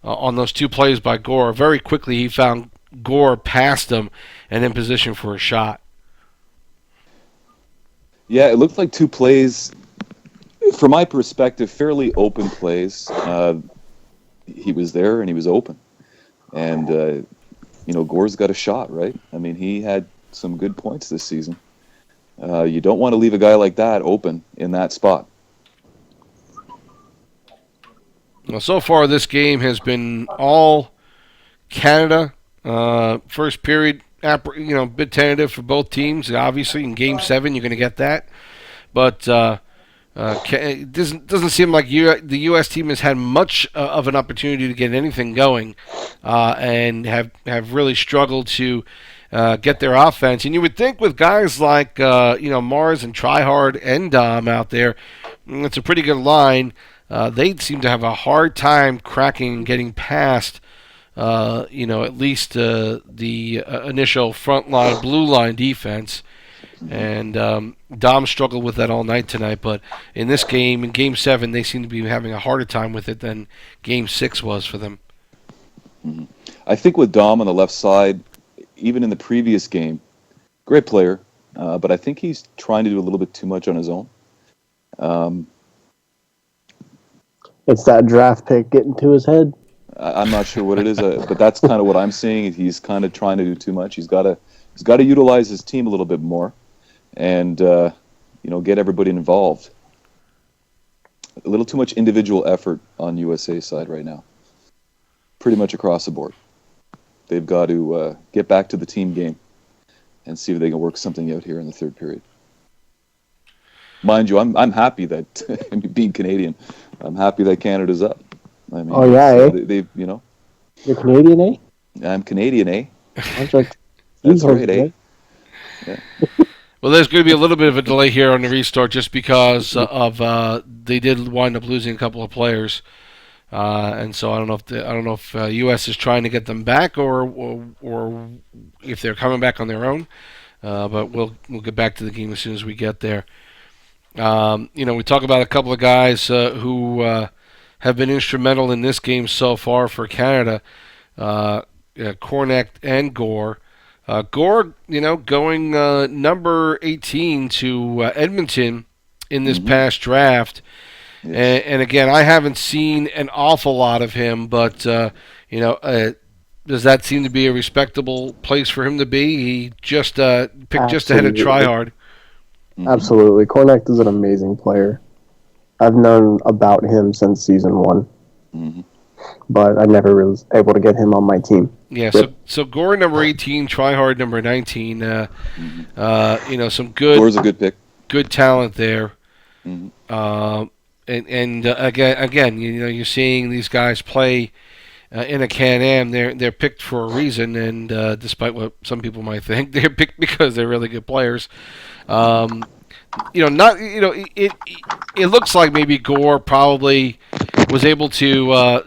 on those 2 plays by Gore. Very quickly he found Gore past him and in position for a shot. Yeah, it looked like 2 plays, from my perspective, fairly open plays. He was there and he was open. And, Gore's got a shot, right? I mean, he had some good points this season. You don't want to leave a guy like that open in that spot. Well, so far this game has been all Canada. First period, a bit tentative for both teams. Obviously, in Game 7, you're going to get that. But it doesn't seem like the U.S. team has had much of an opportunity to get anything going and have really struggled to get their offense. And you would think with guys like Mars and Tryhard and Dom out there, it's a pretty good line. They seem to have a hard time cracking and getting past, at least the initial front line, blue line defense. And Dom struggled with that all night tonight, but in this game, in Game 7, they seem to be having a harder time with it than Game 6 was for them. I think with Dom on the left side, even in the previous game, great player, but I think he's trying to do a little bit too much on his own. It's that draft pick getting to his head. I'm not sure what it is, but that's kind of what I'm seeing. He's kind of trying to do too much. He's got to utilize his team a little bit more, and get everybody involved. A little too much individual effort on USA side right now. Pretty much across the board. They've got to get back to the team game and see if they can work something out here in the third period. Mind you, I'm happy that being Canadian, I'm happy that Canada's up. I mean, Oh yeah, eh? they've You're Canadian, eh? I'm Canadian, eh? That's right. That's right, eh? Yeah. Well, there's going to be a little bit of a delay here on the restart just because they did wind up losing a couple of players, and so I don't know if U.S. is trying to get them back or if they're coming back on their own. But we'll get back to the game as soon as we get there. We talk about a couple of guys who have been instrumental in this game so far for Canada, Cornet and Gore. Gore, going number 18 to Edmonton in this past draft. Yes. And again, I haven't seen an awful lot of him, but, does that seem to be a respectable place for him to be? He just picked just ahead of Tryhard. Absolutely. Cornet is an amazing player. I've known about him since season 1. Mm-hmm. But I never was able to get him on my team. Yeah, so Gore number 18, Tryhard number 19. Some good. Gore's a good pick. Good talent there. Mm-hmm. Again, you're seeing these guys play in a Can-Am. They're picked for a reason, and despite what some people might think, they're picked because they're really good players. It looks like maybe Gore probably was able to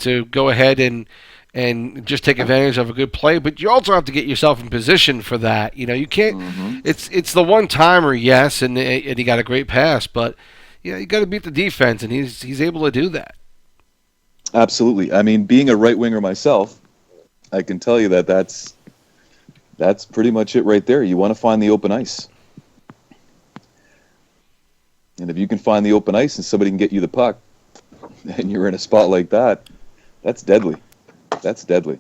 to go ahead and just take advantage of a good play, but you also have to get yourself in position for that. You can't. Mm-hmm. It's the one timer, yes, and he got a great pass, but you got to beat the defense, and he's able to do that. Absolutely. I mean, being a right winger myself, I can tell you that's pretty much it right there. You want to find the open ice. And if you can find the open ice and somebody can get you the puck, and you're in a spot like that, that's deadly. That's deadly.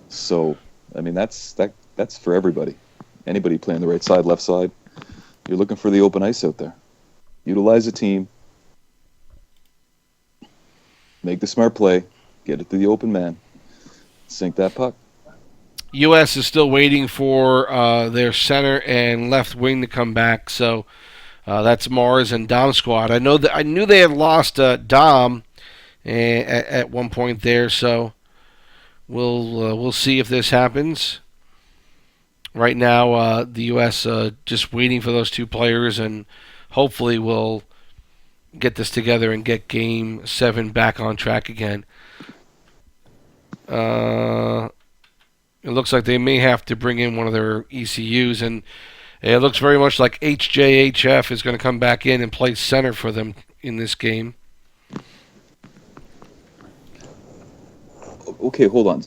So, I mean, that's for everybody. Anybody playing the right side, left side, you're looking for the open ice out there. Utilize the team. Make the smart play. Get it to the open man. Sink that puck. U.S. is still waiting for their center and left wing to come back, so that's Mars and Dom squad. I knew they had lost Dom at one point there, so we'll see if this happens. Right now, the U.S. Just waiting for those two players, and hopefully we'll get this together and get Game 7 back on track again. It looks like they may have to bring in one of their ECUs, and it looks very much like HJHF is going to come back in and play center for them in this game. Okay, hold on.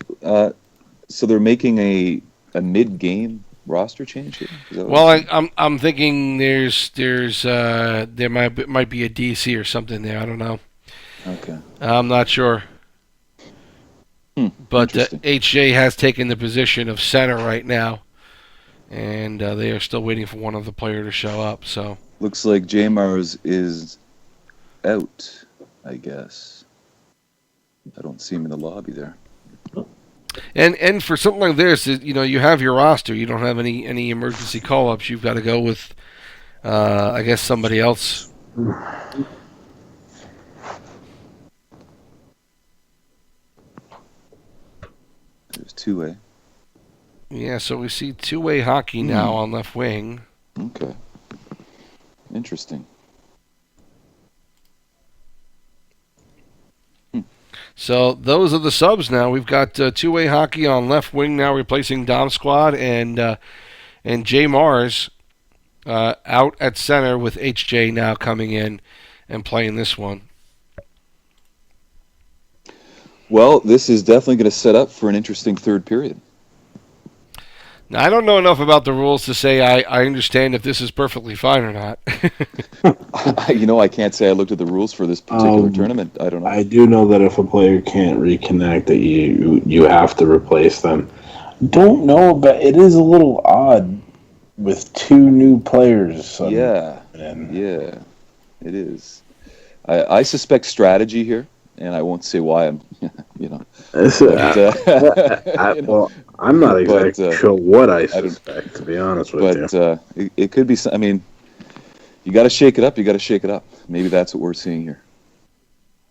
So they're making a mid-game roster change here? Well, I'm thinking there might be a DC or something there. I don't know. Okay. I'm not sure. But HJ has taken the position of center right now, and they are still waiting for one other player to show up. So looks like J Mars is out, I guess. I don't see him in the lobby there. And for something like this, you have your roster. You don't have any emergency call-ups. You've got to go with, I guess, somebody else. There's two-way. Yeah, so we see two-way hockey now on left wing. Okay. Interesting. So those are the subs now. We've got two-way hockey on left wing now, replacing Dom Squad and J Mars. out at center with HJ now coming in and playing this one. Well, this is definitely going to set up for an interesting third period. Now, I don't know enough about the rules to say I understand if this is perfectly fine or not. I can't say I looked at the rules for this particular tournament. I don't know. I do know that if a player can't reconnect, that you have to replace them. Don't know, but it is a little odd with 2 new players. Yeah, it is. I suspect strategy here, and I won't say why. I'm, Well, I'm not exactly sure what I suspect, to be honest with you. But it could be. I mean, you got to shake it up. You got to shake it up. Maybe that's what we're seeing here.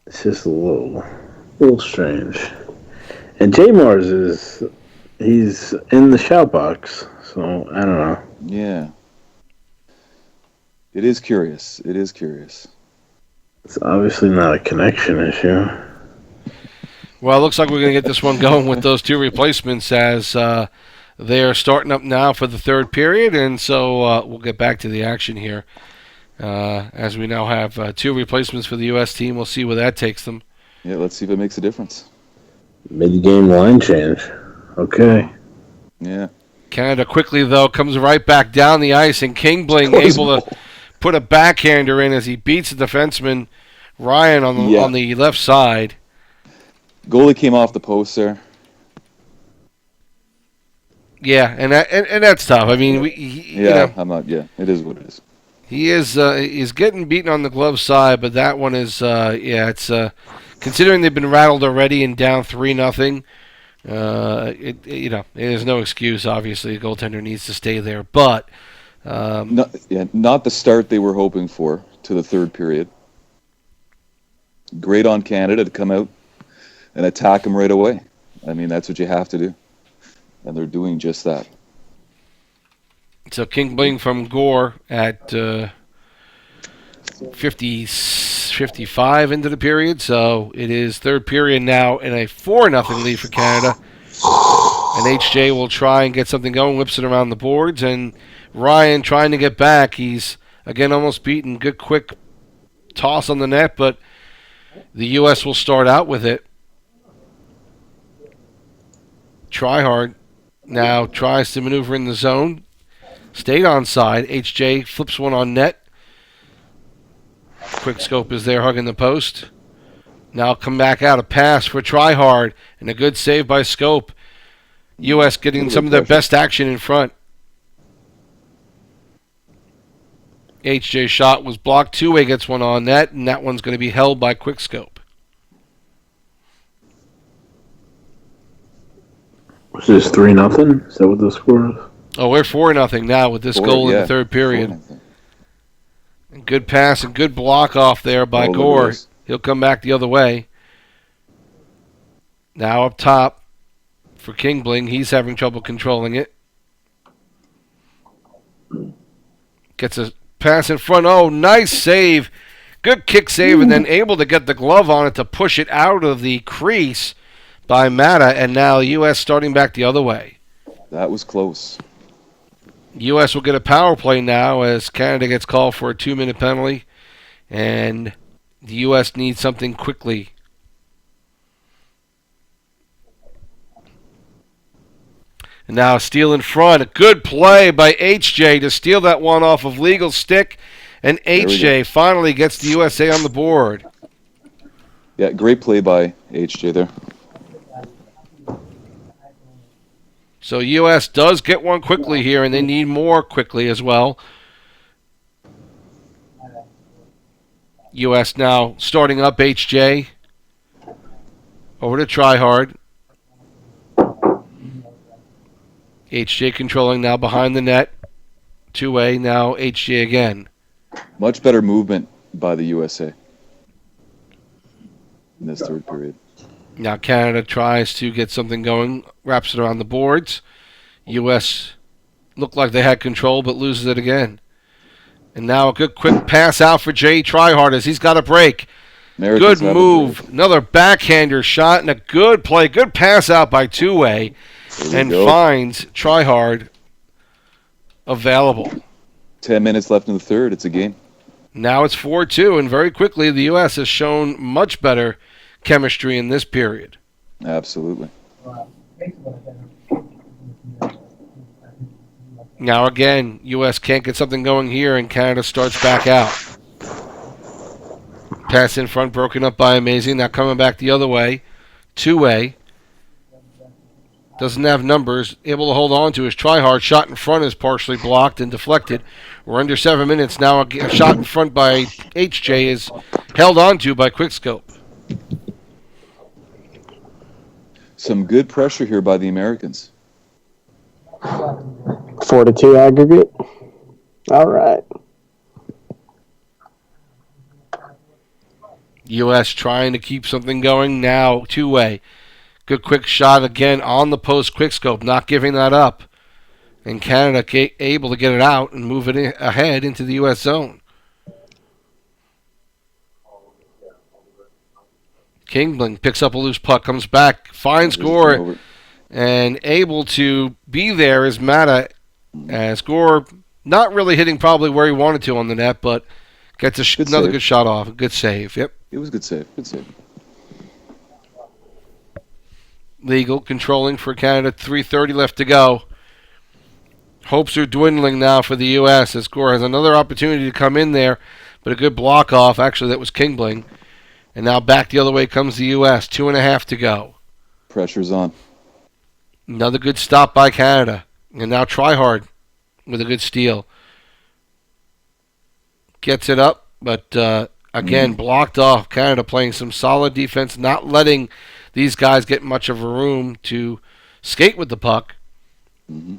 It's just a little strange. And J Mars he's in the shout box, so I don't know. Yeah, it is curious. It's obviously not a connection issue. Well, it looks like we're going to get this one going with those 2 replacements as they are starting up now for the third period, and so we'll get back to the action here. As we now have 2 replacements for the U.S. team. We'll see where that takes them. Yeah, let's see if it makes a difference. Mid-game line change. Okay. Yeah. Canada quickly, though, comes right back down the ice, and Kingbling able to put a backhander in as he beats the defenseman Ryan on the left side. Goalie came off the post there. Yeah, and that's tough. I mean, I'm not. Yeah, it is what it is. He is getting beaten on the glove side, but that one is it's considering they've been rattled already and down 3-0. There's no excuse. Obviously, the goaltender needs to stay there, but not the start they were hoping for to the third period. Great on Canada to come out and attack them right away. I mean, that's what you have to do, and they're doing just that. So Kingbling from Gore at 55 into the period. So it is third period now and a 4-0 lead for Canada. And HJ will try and get something going, whips it around the boards. And Ryan trying to get back. He's, again, almost beaten. Good quick toss on the net, but the U.S. will start out with it. Try hard. Now tries to maneuver in the zone. Stayed on side. HJ flips one on net. Quick scope is there hugging the post. Now come back out. A pass for Tryhard. And a good save by Scope. U.S. getting some of their best action in front. HJ shot was blocked. Two-way gets one on net. And that one's going to be held by Quick Scope. Was this 3-0? Is that what the score is? Oh, we're 4-0 now with this goal in the third period. And good pass and good block off there by Gore. He'll come back the other way. Now up top for Kingbling. He's having trouble controlling it. Gets a pass in front. Oh, nice save. Good kick save, and then able to get the glove on it to push it out of the crease by Mata. And now U.S. starting back the other way. That was close. U.S. will get a power play now as Canada gets called for a 2-minute penalty. And the U.S. needs something quickly. And now steal in front. A good play by HJ to steal that one off of Legal's stick. And HJ finally gets the USA on the board. Yeah, great play by HJ there. So U.S. does get one quickly here, and they need more quickly as well. U.S. now starting up HJ. Over to Tryhard. HJ controlling now behind the net. Two-way, now HJ again. Much better movement by the USA in this third period. Now Canada tries to get something going, wraps it around the boards. U.S. looked like they had control, but loses it again. And now a good quick pass out for Jay Tryhard as he's got a break. Americans good move. Another backhander shot and a good play. Good pass out by Two-way. And finds Tryhard available. 10 minutes left in the third. It's a game. Now it's 4-2, and very quickly the U.S. has shown much better chemistry in this period. Absolutely. Now again, U.S. can't get something going here, and Canada starts back out. Pass in front, broken up by Amazing. Now coming back the other way, two-way. Doesn't have numbers. Able to hold on to his try-hard. Shot in front is partially blocked and deflected. We're under 7 minutes now. A shot in front by HJ is held on to by Quickscope. Some good pressure here by the Americans. 4-2 aggregate. All right. U.S. trying to keep something going now. Two-way. Good quick shot again on the post. Quickscope not giving that up. And Canada able to get it out and move it ahead into the U.S. zone. Kingling picks up a loose puck, comes back, finds Gore, and able to be there is Mata. As Gore not really hitting probably where he wanted to on the net, but gets another good shot off. A good save. Yep. It was a good save. Good save. Legal controlling for Canada. 3:30 left to go. Hopes are dwindling now for the U.S. as Gore has another opportunity to come in there, but a good block off. Actually, that was Kingling. And now back the other way comes the U.S. 2.5 to go. Pressure's on. Another good stop by Canada. And now try hard with a good steal. Gets it up, but again, blocked off. Canada playing some solid defense, not letting these guys get much of a room to skate with the puck. Mm-hmm.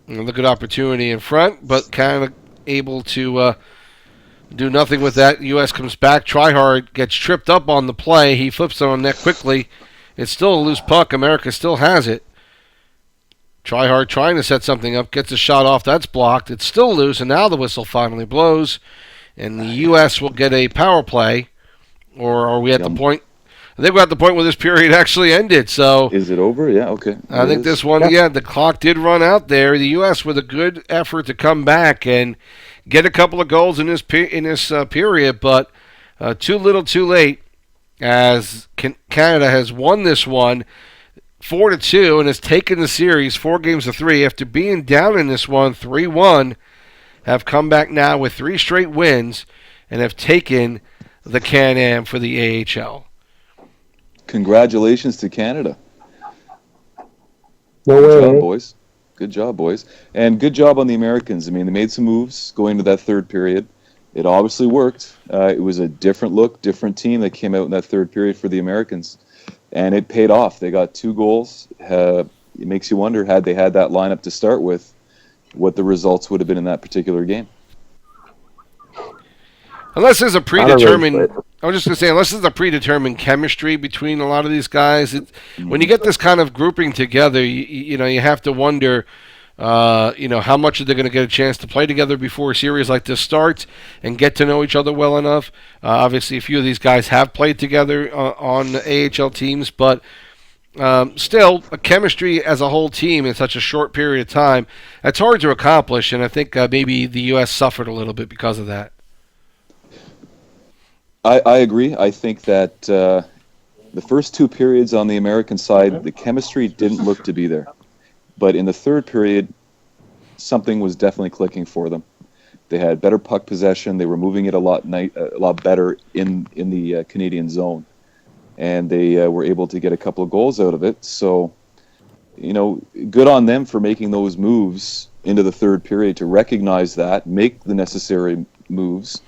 Another good opportunity in front, but Canada able to do nothing with that. U.S. comes back. Tryhard gets tripped up on the play. He flips it on net quickly. It's still a loose puck. America still has it. Tryhard trying to set something up. Gets a shot off. That's blocked. It's still loose, and now the whistle finally blows. And the U.S. will get a power play. Or are we at the point? I think we're at the point where this period actually ended. So is it over? Yeah, okay. I think this one, the clock did run out there. The U.S. with a good effort to come back and get a couple of goals in this period, but too little, too late, as Canada has won this one 4-2 and has taken the series 4-3 after being down in this one 3-1. Have come back now with 3 straight wins and have taken the CANAM for the AHL. Congratulations to Canada. Good job, boys. Good job, boys. And good job on the Americans. I mean, they made some moves going to that third period. It obviously worked. It was a different look, different team that came out in that third period for the Americans. And it paid off. They got 2 goals. It makes you wonder, had they had that lineup to start with, what the results would have been in that particular game. Unless there's a predetermined, I was just going to say, unless there's a predetermined chemistry between a lot of these guys, when you get this kind of grouping together, you have to wonder, how much are they going to get a chance to play together before a series like this starts and get to know each other well enough. Obviously, a few of these guys have played together on AHL teams, but still, a chemistry as a whole team in such a short period of time, that's hard to accomplish, and I think maybe the U.S. suffered a little bit because of that. I agree. I think that the first 2 periods on the American side, the chemistry didn't look to be there. But in the third period, something was definitely clicking for them. They had better puck possession. They were moving it a lot better in the Canadian zone. And they were able to get a couple of goals out of it. So, good on them for making those moves into the third period to recognize that, make the necessary moves.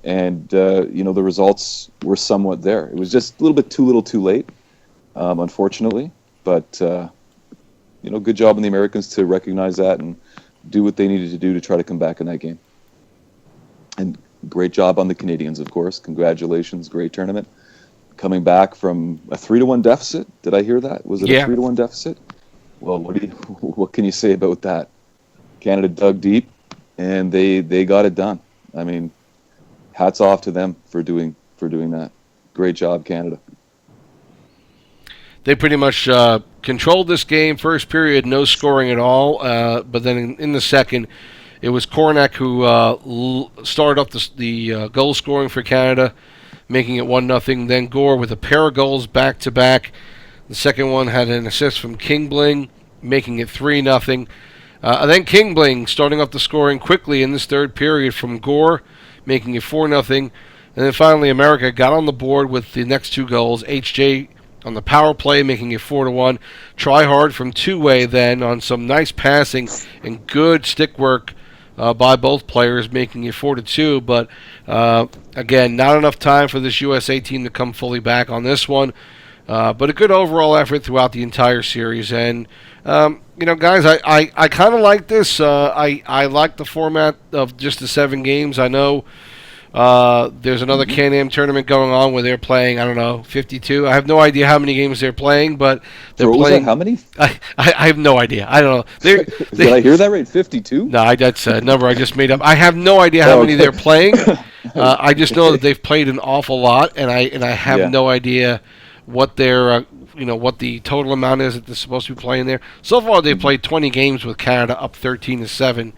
And, the results were somewhat there. It was just a little bit too little too late, unfortunately. But, good job on the Americans to recognize that and do what they needed to do to try to come back in that game. And great job on the Canadians, of course. Congratulations. Great tournament. Coming back from a 3-1 deficit. Did I hear that? Was it a 3-1 deficit? Well, what can you say about that? Canada dug deep, and they got it done. I mean, hats off to them for doing that. Great job, Canada. They pretty much controlled this game. First period, no scoring at all. But then in the second, It was Cornack who started up the goal scoring for Canada, making it 1-0. Then Gore with a pair of goals back-to-back. The second one had an assist from Kingbling, making it 3-0. Then Kingbling starting up the scoring quickly in this third period from Gore, making it 4-0. And then finally America got on the board with the next two goals. HJ on the power play, making it 4-1. Try hard from two-way then on some nice passing and good stick work by both players, making it 4-2. But again, not enough time for this USA team to come fully back on this one. But a good overall effort throughout the entire series. And guys, I kind of like this. I like the format of just the 7 games. I know there's another CANAM tournament going on where they're playing, 52. I have no idea how many games they're playing, but they're playing. How many? I have no idea. I don't know. Did I hear that right? 52? No, that's a number I just made up. I have no idea how many they're playing. I just know that they've played an awful lot, and I have no idea what their what the total amount is that they're supposed to be playing there. So far, they've played 20 games with Canada up 13-7.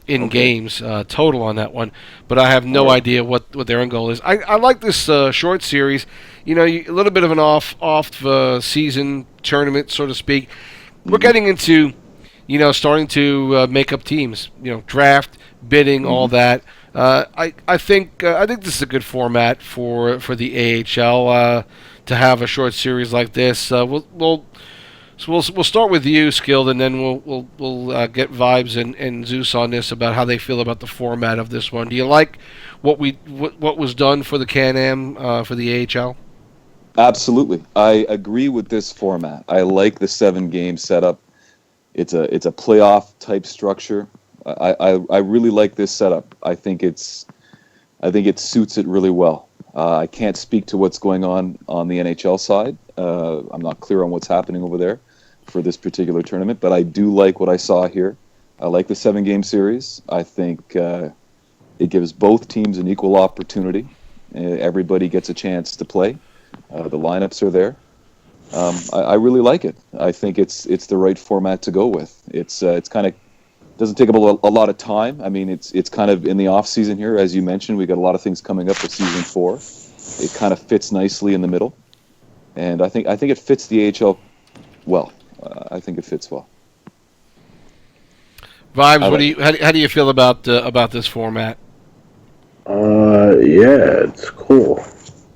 In games total on that one, but I have no idea what their end goal is. I like this short series, a little bit of an off season tournament, so to speak. We're getting into, starting to make up teams, draft, bidding, all that. I think this is a good format for the AHL to have a short series like this. We'll start with you, Skilled, and then we'll get Vibes and Zeus on this about how they feel about the format of this one. Do you like what was done for the CANAM for the AHL? Absolutely, I agree with this format. I like the 7-game setup. It's a playoff type structure. I really like this setup. I think it suits it really well. I can't speak to what's going on the NHL side. I'm not clear on what's happening over there for this particular tournament, but I do like what I saw here. I like the 7-game series. I think it gives both teams an equal opportunity. Everybody gets a chance to play. The lineups are there. I really like it. I think it's the right format to go with. It's kind of doesn't take up a lot of time. I mean, it's kind of in the off season here, as you mentioned. We got a lot of things coming up for season 4. It kind of fits nicely in the middle, and I think it fits the AHL well. I think it fits well. Vibes, how do you feel about this format? Yeah, it's cool.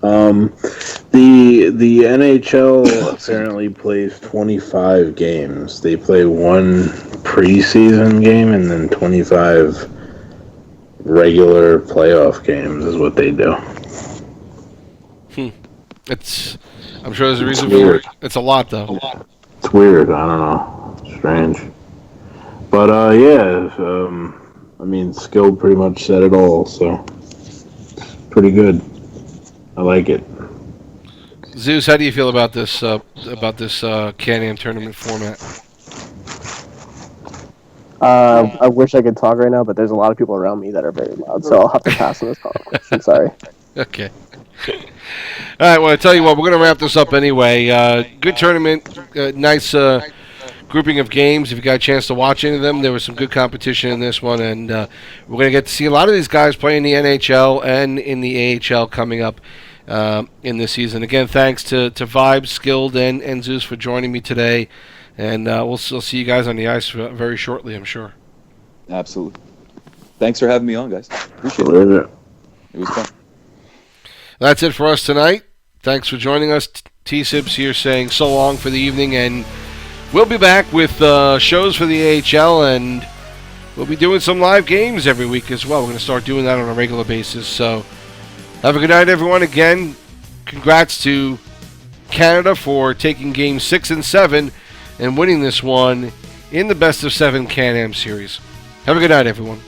The NHL apparently plays 25 games. They play one preseason game and then 25 regular playoff games is what they do. I'm sure there's a reason for it. It's a lot, though. It's weird. I don't know. It's strange. But Skilled pretty much said it all, so pretty good. I like it. Zeus, how do you feel about this CANAM tournament format? I wish I could talk right now, but there's a lot of people around me that are very loud, so I'll have to pass on this conversation. Sorry. Okay. All right, well, I tell you what, we're going to wrap this up anyway. Good tournament, nice grouping of games. If you got a chance to watch any of them, there was some good competition in this one, and we're going to get to see a lot of these guys play in the NHL and in the AHL coming up in this season. Again, thanks to Vibes, Skilled, and Zeus for joining me today, and we'll see you guys on the ice very shortly, I'm sure. Absolutely. Thanks for having me on, guys. Appreciate it. It was fun. That's it for us tonight. Thanks for joining us. TSibs here saying so long for the evening, and we'll be back with shows for the AHL, and we'll be doing some live games every week as well. We're going to start doing that on a regular basis. So have a good night, everyone. Again, congrats to Canada for taking games 6 and 7 and winning this one in the best of 7 CANAM series. Have a good night, everyone.